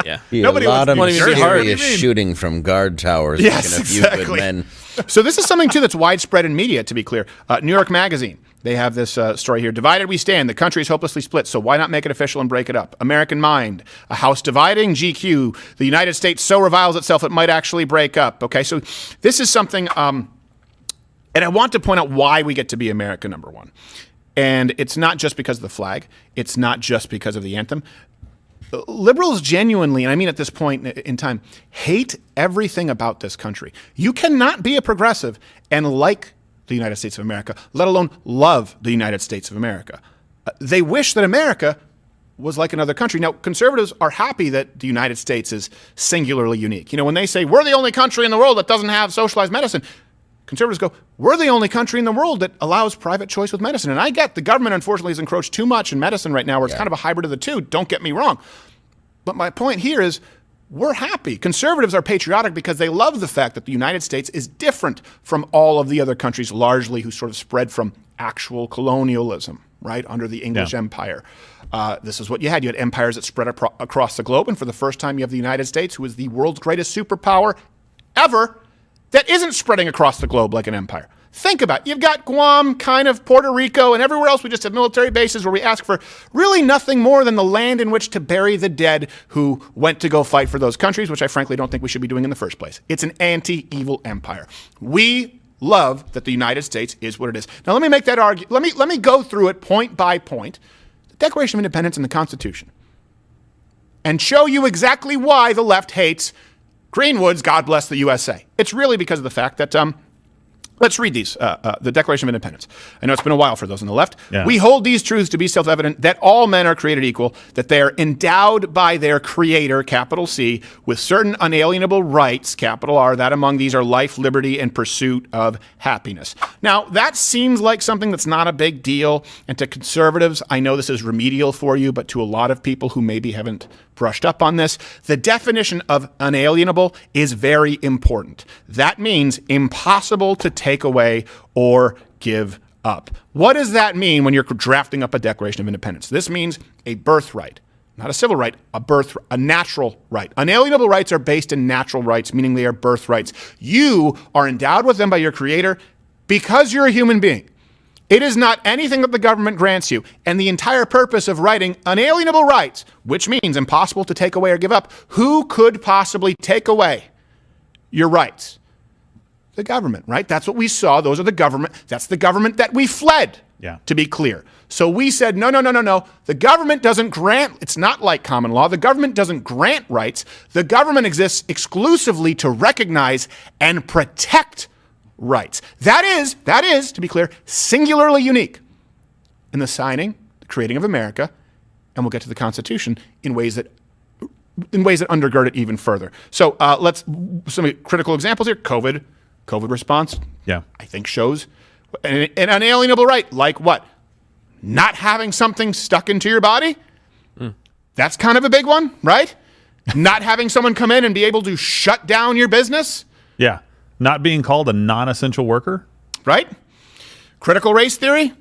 Yeah, nobody a lot of mysterious shooting from guard towers.
Yes, exactly. Good men. So this is something too that's widespread in media. To be clear, New York Magazine. They have this story here. Divided we stand. The country is hopelessly split, so why not make it official and break it up? American Mind. A house dividing. GQ. The United States so reviles itself it might actually break up. Okay, so this is something, and I want to point out why we get to be America #1. And it's not just because of the flag. It's not just because of the anthem. Liberals genuinely, and I mean at this point in time, hate everything about this country. You cannot be a progressive and like the United States of America, let alone love the United States of America. They wish that America was like another country. Now, conservatives are happy that the United States is singularly unique. You know, when they say we're the only country in the world that doesn't have socialized medicine, conservatives go, we're the only country in the world that allows private choice with medicine. And I get the government, unfortunately, has encroached too much in medicine right now where it's kind of a hybrid of the two. Don't get me wrong. But my point here is we're happy. Conservatives are patriotic because they love the fact that the United States is different from all of the other countries largely who sort of spread from actual colonialism, right, under the English Empire. This is what you had. You had empires that spread across the globe. And for the first time, you have the United States, who is the world's greatest superpower ever, that isn't spreading across the globe like an empire. Think about it. You've got Guam, kind of Puerto Rico, and everywhere else we just have military bases where we ask for really nothing more than the land in which to bury the dead who went to go fight for those countries, which I frankly don't think we should be doing in the first place. It's an anti-evil empire. We love that the United States is what it is. Now let me make that argument. Let me go through it point by point. The Declaration of Independence and the Constitution. And show you exactly why the left hates Greenwood's God Bless the USA. It's really because of the fact that Let's read these, the Declaration of Independence. I know it's been a while for those on the left.
Yeah.
We hold these truths to be self-evident, that all men are created equal, that they are endowed by their Creator, capital C, with certain unalienable rights, capital R, that among these are life, liberty, and pursuit of happiness. Now, that seems like something that's not a big deal, and to conservatives, I know this is remedial for you, but to a lot of people who maybe haven't brushed up on this, the definition of unalienable is very important. That means impossible to take away or give up. What does that mean when you're drafting up a Declaration of Independence? This means a birthright, not a civil right, a natural right. Unalienable rights are based in natural rights, meaning they are birthrights. You are endowed with them by your Creator because you're a human being. It is not anything that the government grants you. And the entire purpose of writing unalienable rights, which means impossible to take away or give up, who could possibly take away your rights? The government, right? That's what we saw. Those are the government. That's the government that we fled, to be clear. So we said, no. The government doesn't grant, it's not like common law. The government doesn't grant rights. The government exists exclusively to recognize and protect rights. That is, to be clear, singularly unique in the signing, the creating of America, and we'll get to the Constitution in ways that undergird it even further. So let's some critical examples here. COVID response. Yeah, I think shows an unalienable right, like what? Not having something stuck into your body. That's kind of a big one, right? Not having someone come in and be able to shut down your business.
Yeah. Not being called a non-essential worker?
Right? Critical race theory?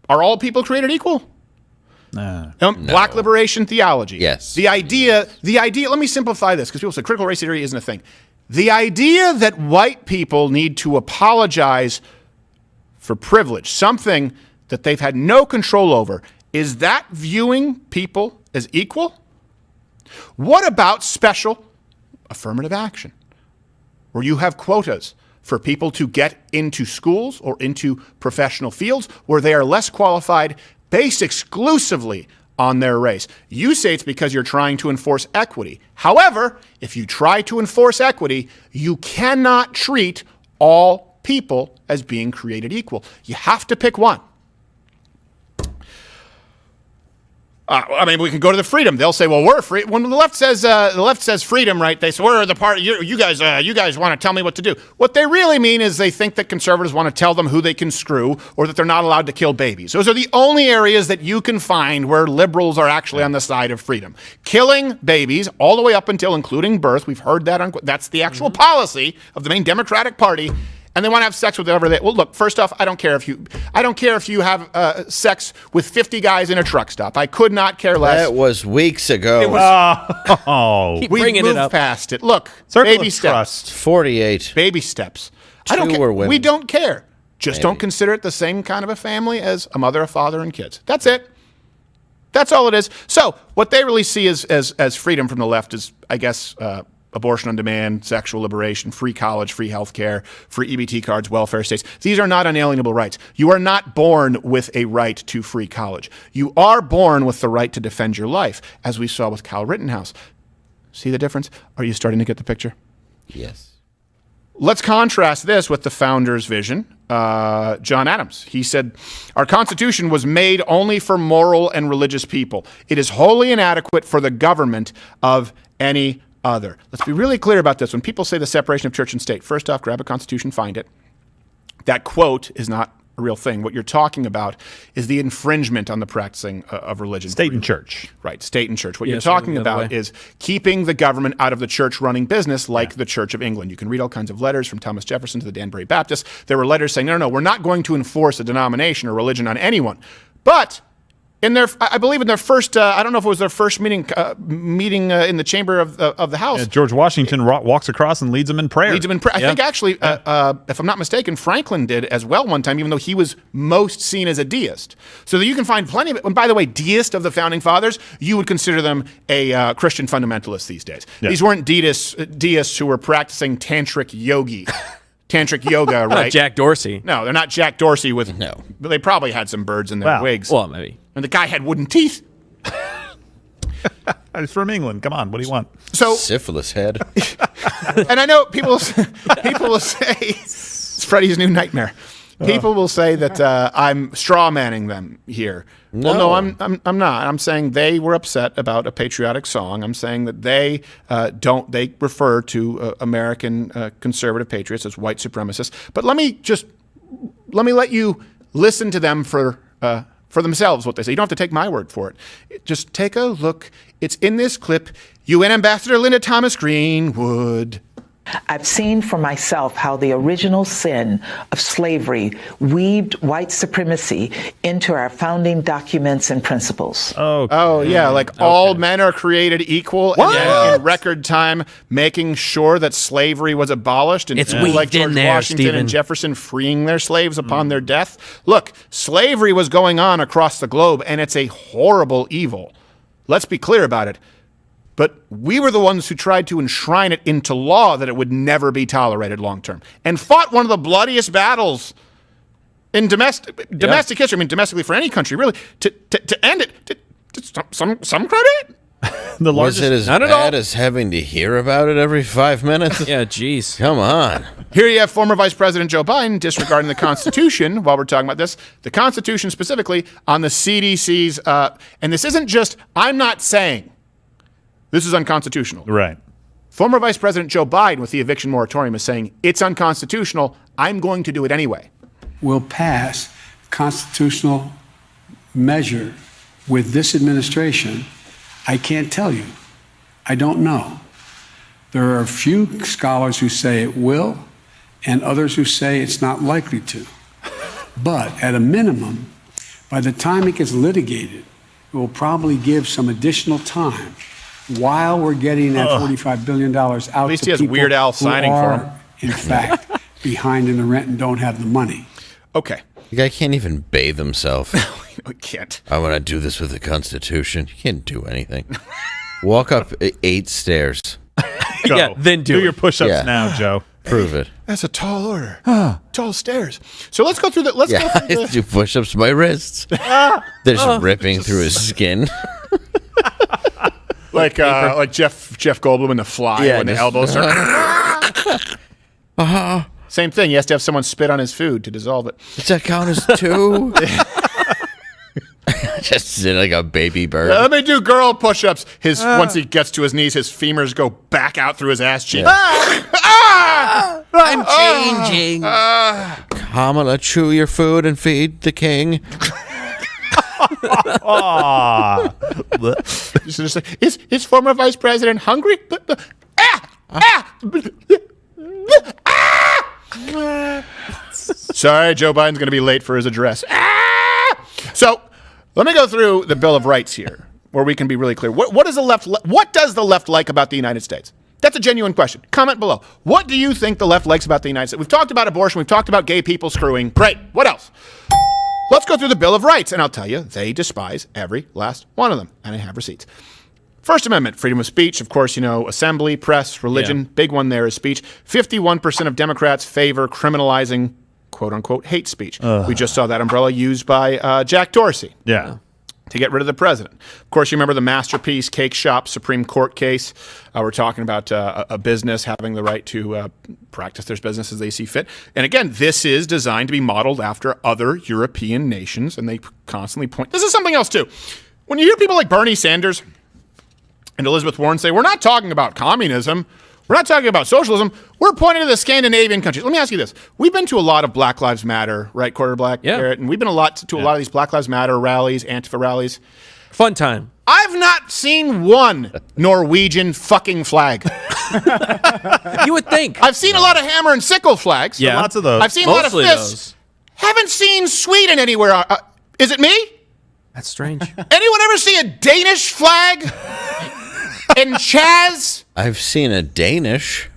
Are all people created equal?
No.
Black liberation theology.
Yes.
The idea, let me simplify this because people say critical race theory isn't a thing. The idea that white people need to apologize for privilege, something that they've had no control over, is that viewing people as equal? What about special affirmative action, where you have quotas for people to get into schools or into professional fields where they are less qualified based exclusively on their race? You say it's because you're trying to enforce equity. However, if you try to enforce equity, you cannot treat all people as being created equal. You have to pick one. We can go to the freedom. They'll say, "Well, we're free." When the left says freedom, right? They say we're the party. You guys want to tell me what to do. What they really mean is they think that conservatives want to tell them who they can screw, or that they're not allowed to kill babies. Those are the only areas that you can find where liberals are actually on the side of freedom. Killing babies all the way up until including birth. We've heard that. That's the actual policy of the main Democratic Party. And they want to have sex with whoever they. Well, look. First off, I don't care if you have sex with 50 guys in a truck stop. I could not care less.
That was weeks ago.
We've moved past it. Look, baby steps.
48
baby steps. I don't care. We don't care. Just don't consider it the same kind of a family as a mother, a father, and kids. That's it. That's all it is. So what they really see as freedom from the left is, I guess, abortion on demand, sexual liberation, free college, free health care, free EBT cards, welfare states. These are not unalienable rights. You are not born with a right to free college. You are born with the right to defend your life, as we saw with Kyle Rittenhouse. See the difference? Are you starting to get the picture?
Yes.
Let's contrast this with the founder's vision, John Adams. He said, "Our Constitution was made only for moral and religious people. It is wholly inadequate for the government of any other." Let's be really clear about this. When people say the separation of church and state, first off, grab a constitution, find it. That quote is not a real thing. What you're talking about is the infringement on the practicing of religion.
State and church.
Right, state and church. What you're talking about is keeping the government out of the church running business like the Church of England. You can read all kinds of letters from Thomas Jefferson to the Danbury Baptists. There were letters saying, no, we're not going to enforce a denomination or religion on anyone. But I believe in their first, I don't know if it was their first meeting in the chamber of the House.
Yeah, George Washington walks across and leads them in prayer.
I think actually, if I'm not mistaken, Franklin did as well one time, even though he was most seen as a deist. So that you can find plenty of it. And by the way, deist of the founding fathers, you would consider them a Christian fundamentalist these days. Yeah. These weren't deists who were practicing tantric yoga, right?
Not Jack Dorsey.
No, they're not Jack Dorsey with. No, but they probably had some birds in their wigs.
Well, maybe.
And the guy had wooden teeth.
He's from England. Come on, what do you want?
So
syphilis head.
And I know people will say It's Freddie's new nightmare. People will say that I'm straw manning them here.
No.
Well, no, I'm not. I'm saying they were upset about a patriotic song. I'm saying that they they refer to American conservative patriots as white supremacists. But let me let you listen to them for themselves what they say. You don't have to take my word for it. Just take a look. It's in this clip. UN Ambassador Linda Thomas Greenwood.
I've seen for myself how the original sin of slavery weaved white supremacy into our founding documents and principles.
Oh yeah, like all men are created equal, and in record time making sure that slavery was abolished, and
It's
like
weaved
George
in there,
Washington
Stephen.
and Jefferson freeing their slaves upon their death. Look, slavery was going on across the globe, and it's a horrible evil. Let's be clear about it. But we were the ones who tried to enshrine it into law that it would never be tolerated long term, and fought one of the bloodiest battles in domestic history. I mean, domestically for any country, really, to end it. Some credit.
The largest. Was it as bad as having to hear about it every 5 minutes?
Yeah, geez.
Come on.
Here you have former Vice President Joe Biden disregarding the Constitution while we're talking about this. The Constitution specifically on the CDC's, and this isn't just, I'm not saying this is unconstitutional.
Right.
Former Vice President Joe Biden with the eviction moratorium is saying it's unconstitutional. I'm going to do it anyway.
Will pass constitutional measure with this administration? I can't tell you. I don't know. There are a few scholars who say it will, and others who say it's not likely to. But at a minimum, by the time it gets litigated, it will probably give some additional time while we're getting that $45 billion out
At least
to
he has
people
Weird Al
who
signing for
are,
him.
in fact, behind in the rent and don't have the money.
Okay.
The guy can't even bathe himself.
I can't.
I want to do this with the Constitution. You can't do anything. Walk up 8 stairs.
Go.
Yeah, then do
your push-ups now, Joe.
Prove it.
That's a tall order. Tall stairs. So let's go through the.
I do push-ups to my wrists. They're just ripping through his skin.
Like Jeff Goldblum in The Fly when the elbows are. Same thing. He has to have someone spit on his food to dissolve it.
Does that count as 2? Just sit like a baby bird.
Let me do girl push-ups. Once he gets to his knees, his femurs go back out through his ass cheek.
I'm changing. Kamala, chew your food and feed the king.
Is former Vice President hungry? Sorry, Joe Biden's going to be late for his address. So let me go through the Bill of Rights here, where we can be really clear. What does the left like about the United States? That's a genuine question. Comment below. What do you think the left likes about the United States? We've talked about abortion. We've talked about gay people screwing. Great. What else? Let's go through the Bill of Rights, and I'll tell you, they despise every last one of them, and I have receipts. First Amendment, freedom of speech, of course, assembly, press, religion. Yeah. Big one there is speech. 51% of Democrats favor criminalizing, quote-unquote, hate speech. We just saw that umbrella used by Jack Dorsey.
Yeah.
To get rid of the president. Of course, you remember the Masterpiece Cake Shop Supreme Court case. We're talking about a business having the right to practice their business as they see fit. And again, this is designed to be modeled after other European nations, and they constantly point. This is something else, too. When you hear people like Bernie Sanders and Elizabeth Warren say, we're not talking about communism, we're not talking about socialism, we're pointing to the Scandinavian countries. Let me ask you this. We've been to a lot of Black Lives Matter, right, Quarter Black?
Yeah.
Garrett? And we've been to a lot of these Black Lives Matter rallies, Antifa rallies.
Fun time.
I've not seen one Norwegian fucking flag.
You would think.
I've seen a lot of hammer and sickle flags.
Yeah, lots of those.
I've seen mostly a lot of fists. Haven't seen Sweden anywhere. Is it me?
That's strange.
Anyone ever see a Danish flag? And Chaz?
I've seen a Danish.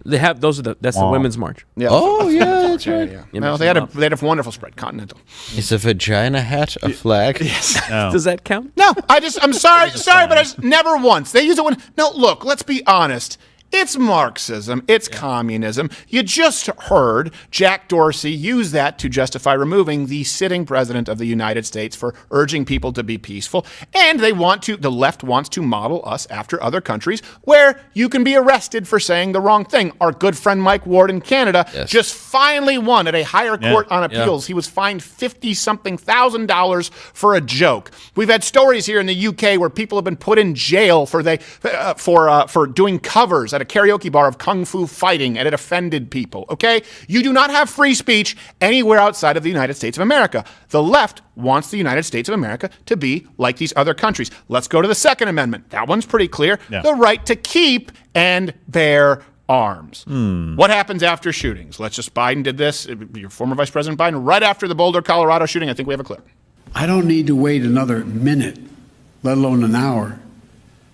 They have that's the women's march.
Yeah.
Oh yeah, that's right.
Yeah. No, they had a wonderful spread, continental.
Is a vagina hat a flag?
Yes.
No.
Does that count?
No, I'm sorry, but I just never once. They use it when. No, look, let's be honest. It's Marxism. It's communism. You just heard Jack Dorsey use that to justify removing the sitting president of the United States for urging people to be peaceful. And the left wants to model us after other countries where you can be arrested for saying the wrong thing. Our good friend Mike Ward in Canada just finally won at a higher court on appeals. He was fined $50-something thousand for a joke. We've had stories here in the UK where people have been put in jail for doing covers at a karaoke bar of kung fu fighting, and it offended people, okay? You do not have free speech anywhere outside of the United States of America. The left wants the United States of America to be like these other countries. Let's go to the Second Amendment. That one's pretty clear. Yeah. The right to keep and bear arms. What happens after shootings? Biden did this, your former Vice President Biden, right after the Boulder, Colorado shooting. I think we have a clip.
I don't need to wait another minute, let alone an hour,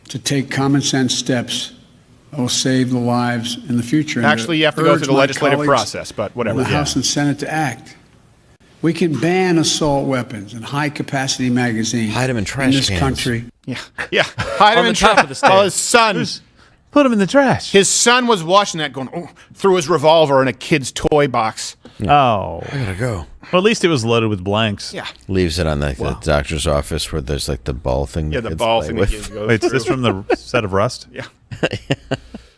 to take common sense steps that will save the lives in the future.
Actually, you have to go through the legislative process, but whatever.
The House and Senate to act. We can ban assault weapons and high-capacity magazines.
Hide them in trash
this
cans.
country.
Yeah. Hide them in trash. Well, his son
put him in the trash.
His son was watching that, going through his revolver in a kid's toy box.
Oh,
I gotta go.
Well, at least it was loaded with blanks.
Yeah.
Leaves it on the doctor's office where there's like the ball thing.
Yeah, the ball thing.
Wait, is this from the set of Rust?
Yeah.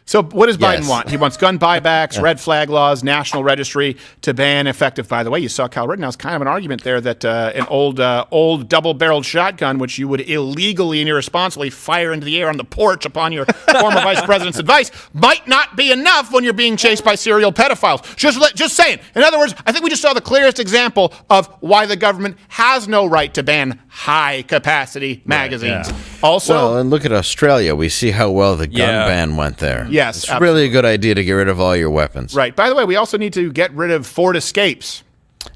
So what does Biden want? He wants gun buybacks, red flag laws, national registry to ban effective. By the way, you saw Kyle Rittenhouse kind of an argument there that an old double-barreled shotgun, which you would illegally and irresponsibly fire into the air on the porch upon your former vice president's advice, might not be enough when you're being chased by serial pedophiles. Just saying. In other words, I think we just saw the clearest example of why the government has no right to ban high-capacity magazines.
Yeah.
Also,
well, and look at Australia. We see how well the gun ban went there.
Yes,
it's really a good idea to get rid of all your weapons.
Right. By the way, we also need to get rid of Ford Escapes.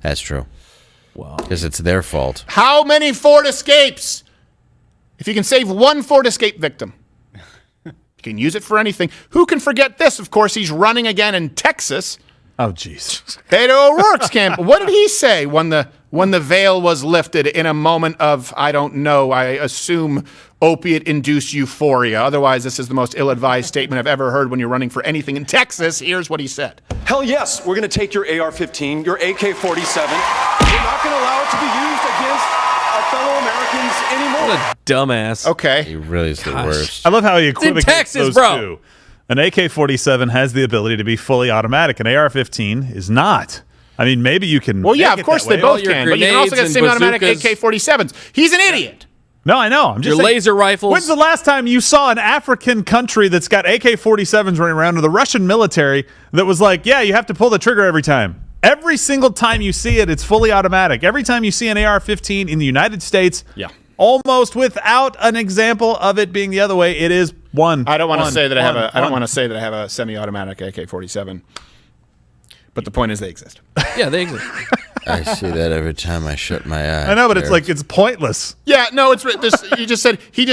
That's true. Wow. Because it's their fault.
How many Ford Escapes? If you can save one Ford Escape victim, you can use it for anything. Who can forget this? Of course, he's running again in Texas.
Oh, jeez.
Beto O'Rourke's campaign. What did he say when the veil was lifted in a moment of, I don't know, I assume opiate-induced euphoria? Otherwise, this is the most ill-advised statement I've ever heard when you're running for anything in Texas. Here's what he said.
Hell yes, we're going to take your AR-15, your AK-47. We're not going to allow it to be used against our fellow Americans anymore.
What a dumbass.
Okay.
He really is the worst.
I love how he equivocates
Texas,
those
bro.
two. An AK-47 has the ability to be fully automatic. An AR-15 is not. I mean, maybe you can.
Well, yeah, of course they both can, but you can also get semi-automatic AK-47s. He's an idiot.
No, I know. I'm just
your
saying,
laser rifles.
When's the last time you saw an African country that's got AK-47s running around, or the Russian military that was like, yeah, you have to pull the trigger every time? Every single time you see it, it's fully automatic. Every time you see an AR-15 in the United States, almost without an example of it being the other way, it is one.
I don't want to say that I don't want to say that I have a semi-automatic AK-47. But the point is they exist.
Yeah, they exist.
I see that every time I shut my eyes.
I know, but it's pointless.
Yeah, no, it's this. He just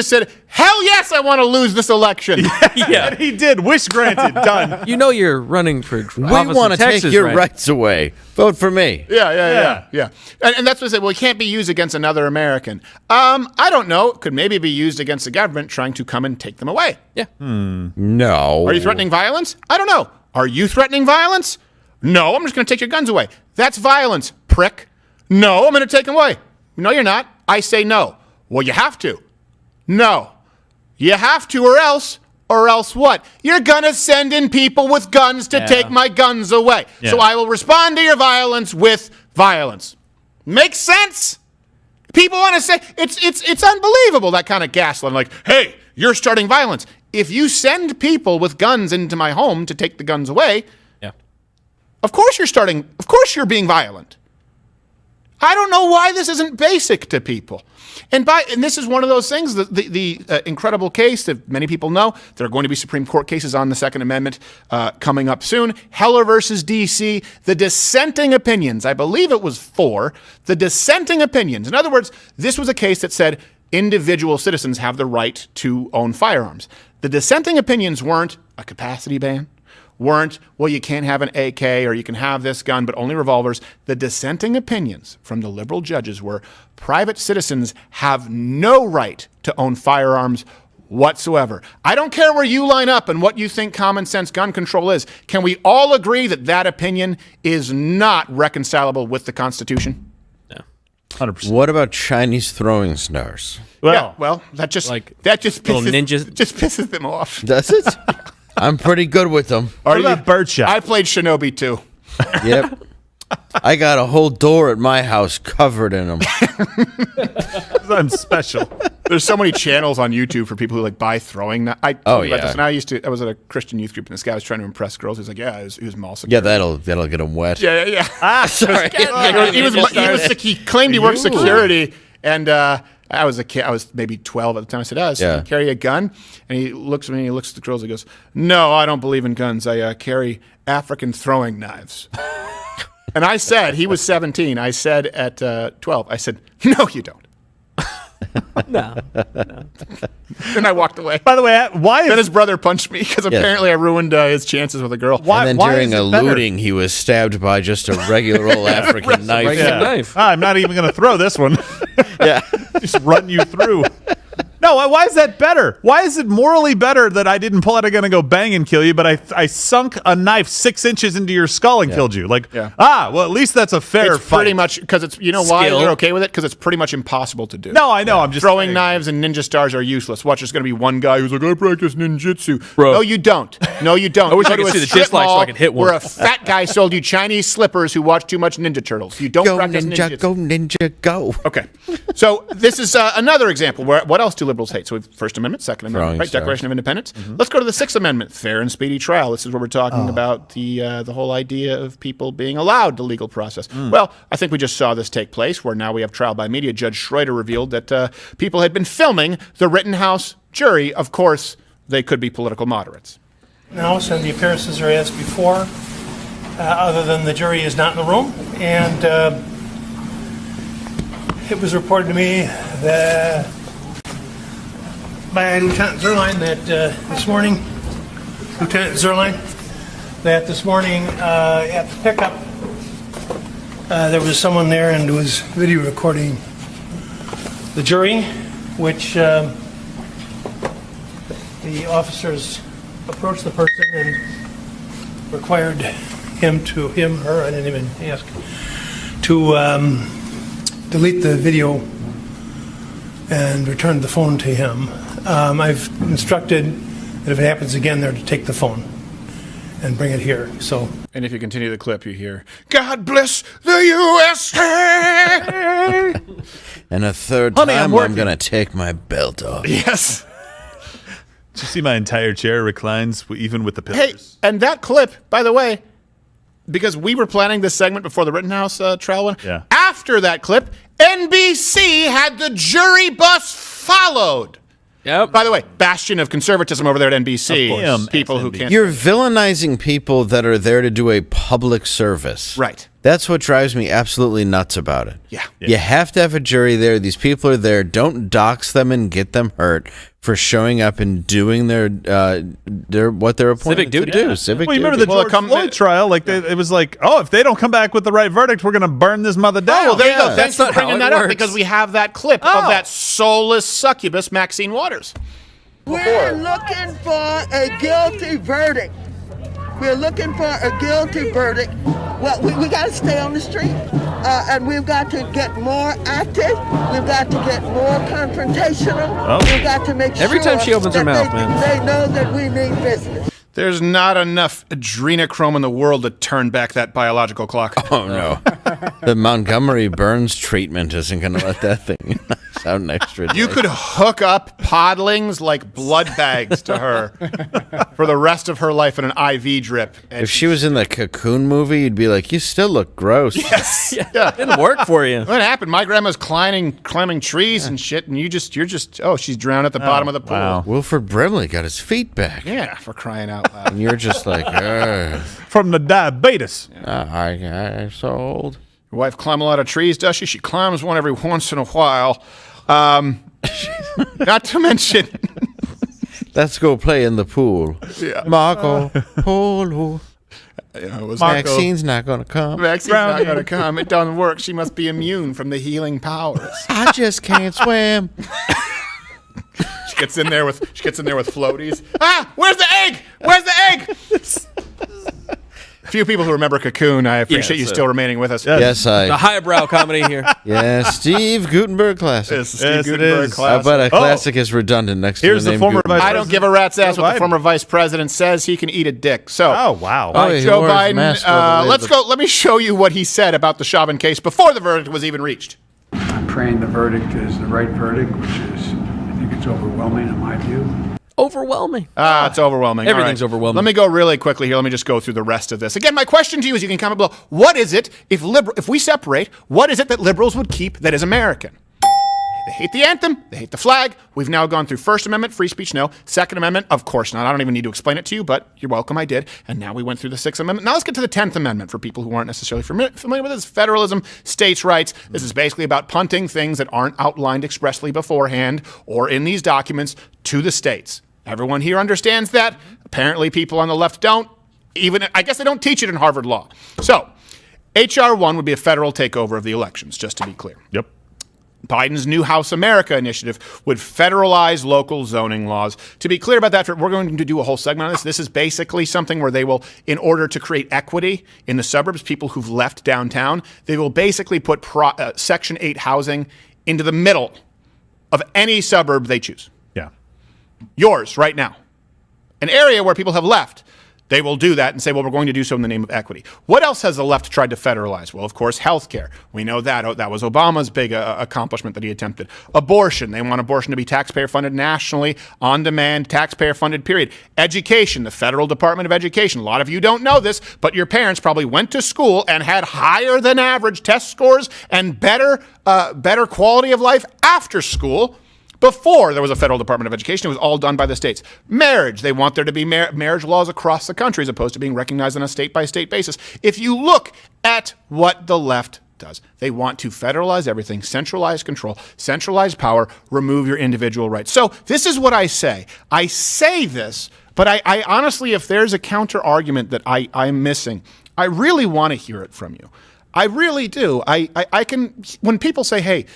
said, hell yes, I want to lose this election.
Yeah, he did. Wish granted. Done.
You know you're running for office
We want to take your
right?
rights away. Vote for me.
Yeah. And that's what I said. Well, it can't be used against another American. I don't know. It could maybe be used against the government trying to come and take them away.
Yeah.
No.
Are you threatening violence? I don't know. Are you threatening violence? No, I'm just going to take your guns away. That's violence, prick. No, I'm going to take them away. No, you're not. I say no. Well, you have to. No. You have to, or else what? You're going to send in people with guns to take my guns away. Yeah. So I will respond to your violence with violence. Makes sense? People want to say, it's unbelievable, that kind of gaslighting. Like, hey, you're starting violence. If you send people with guns into my home to take the guns away, of course you're being violent. I don't know why this isn't basic to people. And this is one of those things, the incredible case that many people know. There are going to be Supreme Court cases on the Second Amendment coming up soon. Heller versus D.C., the dissenting opinions, I believe it was 4, the dissenting opinions. In other words, this was a case that said individual citizens have the right to own firearms. The dissenting opinions weren't a capacity ban, weren't, well, you can't have an AK or you can have this gun, but only revolvers. The dissenting opinions from the liberal judges were private citizens have no right to own firearms whatsoever. I don't care where you line up and what you think common sense gun control is. Can we all agree that that opinion is not reconcilable with the Constitution?
100%.
What about Chinese throwing stars?
Well, that just pisses them off.
Does it? I'm pretty good with them.
What about birdshot?
I played Shinobi too.
Yep. I got a whole door at my house covered in them.
I'm special.
There's so many channels on YouTube for people who like buy throwing. I was at a Christian youth group, and this guy was trying to impress girls. He's like, "Yeah, he was mall security."
Yeah, that'll get them wet.
Yeah.
Sorry.
He claimed he worked security, and I was a kid. I was maybe 12 at the time. I said, "Do you carry a gun?" And he looks at me. He looks at the girls. He goes, "No, I don't believe in guns. I carry African throwing knives." And I said, he was 17. I said at 12, I said, "No, you don't."
No.
And I walked away.
By the way, why?
Then his brother punched me because apparently I ruined his chances with a girl.
And then during a looting, he was stabbed by just a regular old African knife.
I'm not even going to throw this one.
Yeah.
Just run you through. No, why is that better? Why is it morally better that I didn't pull out a gun and go bang and kill you, but I sunk a knife 6 inches into your skull and killed you? Like, well, at least that's a fair
it's
fight.
Pretty much, because it's, you know why they're okay with it? Because it's pretty much impossible to do.
No, I know. I'm just
throwing
saying.
knives and ninja stars are useless. Watch, there's going to be one guy who's like, "I practice ninjutsu."
Bro.
No, you don't. No, you don't.
I wish
You
I
go
could
to
see
a
the
strip
dislike so
mall
I could hit one.
where a fat guy sold you Chinese slippers who watched too much Ninja Turtles. You don't
Go
practice
ninja,
ninjutsu.
go ninja, go.
Okay. So this is another example where what else do liberals hate? So we have First Amendment, Second Amendment,
Throwing
right?
stars.
Declaration of Independence. Let's go to the Sixth Amendment, fair and speedy trial. This is where we're talking about the whole idea of people being allowed the legal process. Well, I think we just saw this take place where now we have trial by media. Judge Schroeder revealed that people had been filming the Rittenhouse jury. Of course, they could be political moderates.
House and the appearances are as before, other than the jury is not in the room. And it was reported to me that by Lieutenant Zerline that this morning, at the pickup, there was someone there and was video recording the jury, which the officers approached the person and required her, I didn't even ask, to delete the video and return the phone to him. I've instructed that if it happens again, they're to take the phone and bring it here. So,
and if you continue the clip, you hear, "God bless the USA."
And a third time, I'm going to take my belt off.
Yes.
Did you see my entire chair reclines even with the pillars?
Hey, and that clip, by the way, because we were planning this segment before the Rittenhouse trial one.
Yeah.
After that clip, NBC had the jury bus followed.
Yep.
By the way, bastion of conservatism over there at NBC. People who can't.
You're villainizing people that are there to do a public service.
Right.
That's what drives me absolutely nuts about it.
Yeah.
You have to have a jury there. These people are there. Don't dox them and get them hurt for showing up and doing their what they're appointed to do. Civic
well, you
duty.
remember the George Floyd trial? Like it was like, oh, if they don't come back with the right verdict, we're going to burn this mother down.
Oh, well, there you go. Thanks
That's
for
not
bringing
how it
that up
works.
because we have that clip of that soulless succubus, Maxine Waters.
We're looking for a guilty verdict. We're looking for a guilty verdict. Well, we got to stay on the street, and we've got to get more active. We've got to get more confrontational. We've got to make
Every
sure
time she opens her mouth, man.
they know that we mean business.
There's not enough adrenochrome in the world to turn back that biological clock.
Oh, no. The Montgomery Burns treatment isn't going to let that thing sound next to it.
You could hook up podlings like blood bags to her for the rest of her life in an IV drip. And
if she was in the Cocoon movie, you'd be like, you still look gross.
Yes.
Yeah. It didn't work for you.
What happened? My grandma's climbing trees and shit, and you're just, she's drowned at the bottom of the pool.
Wow. Wilford Brimley got his feet back.
Yeah, for crying out loud.
And you're just like,
from the diabetes.
I'm so old.
Your wife climb a lot of trees, does she? She climbs one every once in a while. Not to mention...
Let's go play in the pool.
Yeah.
Marco Polo. Maxine's not going to come.
Maxine's not going to come. It doesn't work. She must be immune from the healing powers.
I just can't swim.
She gets in there with floaties. Ah, where's the egg? Where's the egg? Few people who remember Cocoon. I appreciate you still remaining with us.
Yes,
the highbrow comedy here.
Yes, Steve Gutenberg classic.
It's the Steve Gutenberg classic.
But a classic is redundant next to the name Gutenberg.
I don't give a rat's ass what the former vice president says. He can eat a dick. So,
wow.
Joe Biden, let's go. Let me show you what he said about the Chauvin case before the verdict was even reached.
I'm praying the verdict is the right verdict, which is, I think it's overwhelming in my view.
Overwhelming.
It's overwhelming.
Everything's
All right.
overwhelming.
Let me go really quickly here. Let me just go through the rest of this. Again, my question to you is, you can comment below. What is it, if we separate, what is it that liberals would keep that is American? They hate the anthem. They hate the flag. We've now gone through First Amendment, free speech, no. Second Amendment, of course not. I don't even need to explain it to you, but you're welcome, I did. And now we went through the Sixth Amendment. Now let's get to the 10th Amendment for people who aren't necessarily familiar with this. Federalism, states' rights. This is basically about punting things that aren't outlined expressly beforehand or in these documents to the states. Everyone here understands that. Apparently people on the left don't. I guess they don't teach it in Harvard Law. So, H.R. 1 would be a federal takeover of the elections, just to be clear.
Yep.
Biden's New House America initiative would federalize local zoning laws. To be clear about that, we're going to do a whole segment on this. This is basically something where they will, in order to create equity in the suburbs, people who've left downtown, they will basically put Section 8 housing into the middle of any suburb they choose.
Yeah.
Yours right now. An area where people have left. They will do that and say, well, we're going to do so in the name of equity. What else has the left tried to federalize? Well, of course, healthcare. We know that. That was Obama's big accomplishment that he attempted. Abortion. They want abortion to be taxpayer-funded nationally, on-demand, taxpayer-funded, period. Education. The Federal Department of Education. A lot of you don't know this, but your parents probably went to school and had higher than average test scores and better quality of life after school. Before there was a Federal Department of Education, it was all done by the states. Marriage, they want there to be marriage laws across the country as opposed to being recognized on a state-by-state basis. If you look at what the left does, they want to federalize everything, centralize control, centralize power, remove your individual rights. So this is what I say. I say this, but I honestly, if there's a counter-argument that I'm missing, I really want to hear it from you. I really do. I can, when people say, hey,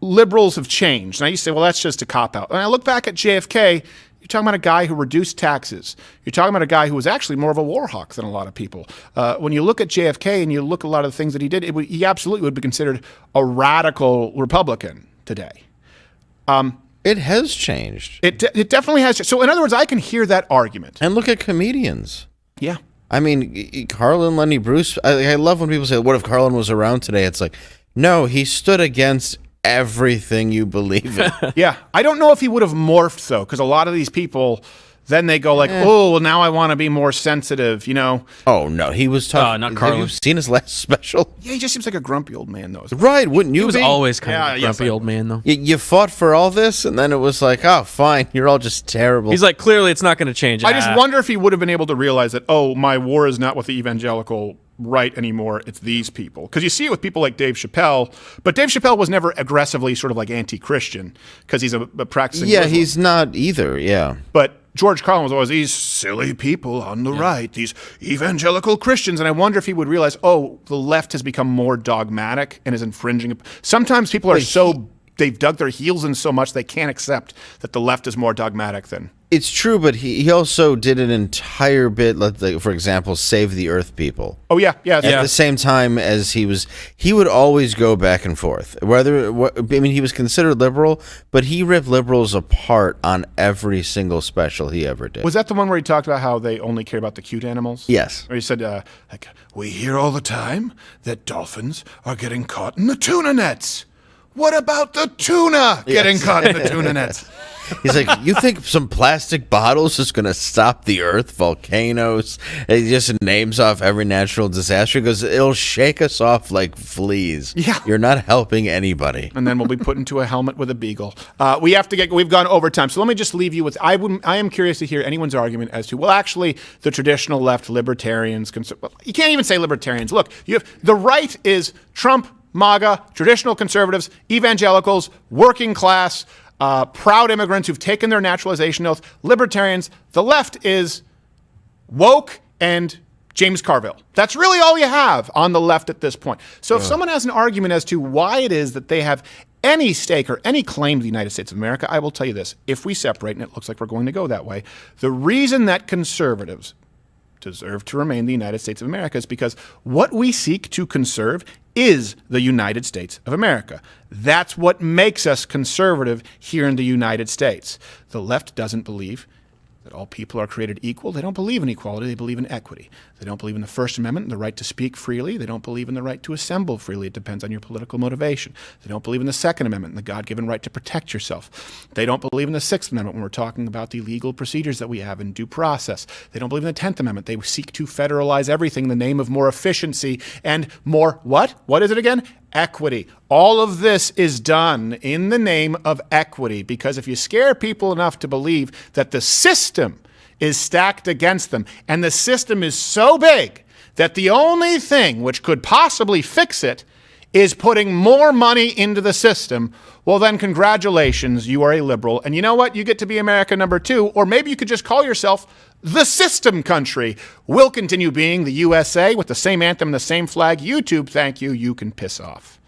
liberals have changed. And I used to say, well, that's just a cop-out. And I look back at JFK, you're talking about a guy who reduced taxes. You're talking about a guy who was actually more of a war hawk than a lot of people. When you look at JFK and you look at a lot of the things that he did, he absolutely would be considered a radical Republican today.
It has changed.
It definitely has changed. So in other words, I can hear that argument.
And look at comedians.
Yeah.
I mean, Carlin, Lenny Bruce, I love when people say, what if Carlin was around today? It's like, no, he stood against everything you believe in.
Yeah. I don't know if he would have morphed, though, because a lot of these people, then they go like, oh, well, now I want to be more sensitive, you know?
Oh, no. He was tough.
Not Carlin.
Have you seen his last special?
Yeah, he just seems like a grumpy old man, though.
Right, wouldn't you
He was
be?
always kind of a grumpy old man, though.
You fought for all this, and then it was like, oh, fine, you're all just terrible.
He's like, clearly it's not going to change.
I just wonder if he would have been able to realize that, oh, my war is not with the evangelical right anymore. It's these people. Because you see it with people like Dave Chappelle, but Dave Chappelle was never aggressively sort of like anti-Christian because he's a practicing Muslim.
He's not either, yeah.
But George Carlin was always these silly people on the right, these evangelical Christians. And I wonder if he would realize, oh, the left has become more dogmatic and is infringing. Sometimes people are they've dug their heels in so much they can't accept that the left is more dogmatic than.
It's true, but he also did an entire bit, like, for example, Save the Earth People.
Oh, yeah.
At the same time as he would always go back and forth. He was considered liberal, but he ripped liberals apart on every single special he ever did.
Was that the one where he talked about how they only care about the cute animals?
Yes.
Or he said, we hear all the time that dolphins are getting caught in the tuna nets. What about the tuna getting caught in the tuna nets?
He's like, you think some plastic bottles is going to stop the earth, volcanoes? And he just names off every natural disaster. He goes, it'll shake us off like fleas.
Yeah.
You're not helping anybody.
And then we'll be put into a helmet with a beagle. We've gone over time. So let me just leave you with, I am curious to hear anyone's argument as to, well, actually, the traditional left, libertarians, you can't even say libertarians. Look, the right is Trump, MAGA, traditional conservatives, evangelicals, working class, proud immigrants who've taken their naturalization oath, libertarians. The left is woke and James Carville. That's really all you have on the left at this point. So if someone has an argument as to why it is that they have any stake or any claim to the United States of America, I will tell you this. If we separate, and it looks like we're going to go that way, the reason that conservatives deserve to remain the United States of America is because what we seek to conserve is the United States of America. That's what makes us conservative here in the United States. The left doesn't believe that all people are created equal. They don't believe in equality. They believe in equity. They don't believe in the First Amendment, the right to speak freely. They don't believe in the right to assemble freely. It depends on your political motivation. They don't believe in the Second Amendment, the God-given right to protect yourself. They don't believe in the Sixth Amendment when we're talking about the legal procedures that we have in due process. They don't believe in the 10th Amendment. They seek to federalize everything in the name of more efficiency and more what? What is it again? Equity. All of this is done in the name of equity, because if you scare people enough to believe that the system is stacked against them, and the system is so big that the only thing which could possibly fix it is putting more money into the system, well then congratulations, you are a liberal. And you know what? You get to be America number 2, or maybe you could just call yourself the system country. We'll continue being the USA with the same anthem and the same flag. YouTube, thank you. You can piss off.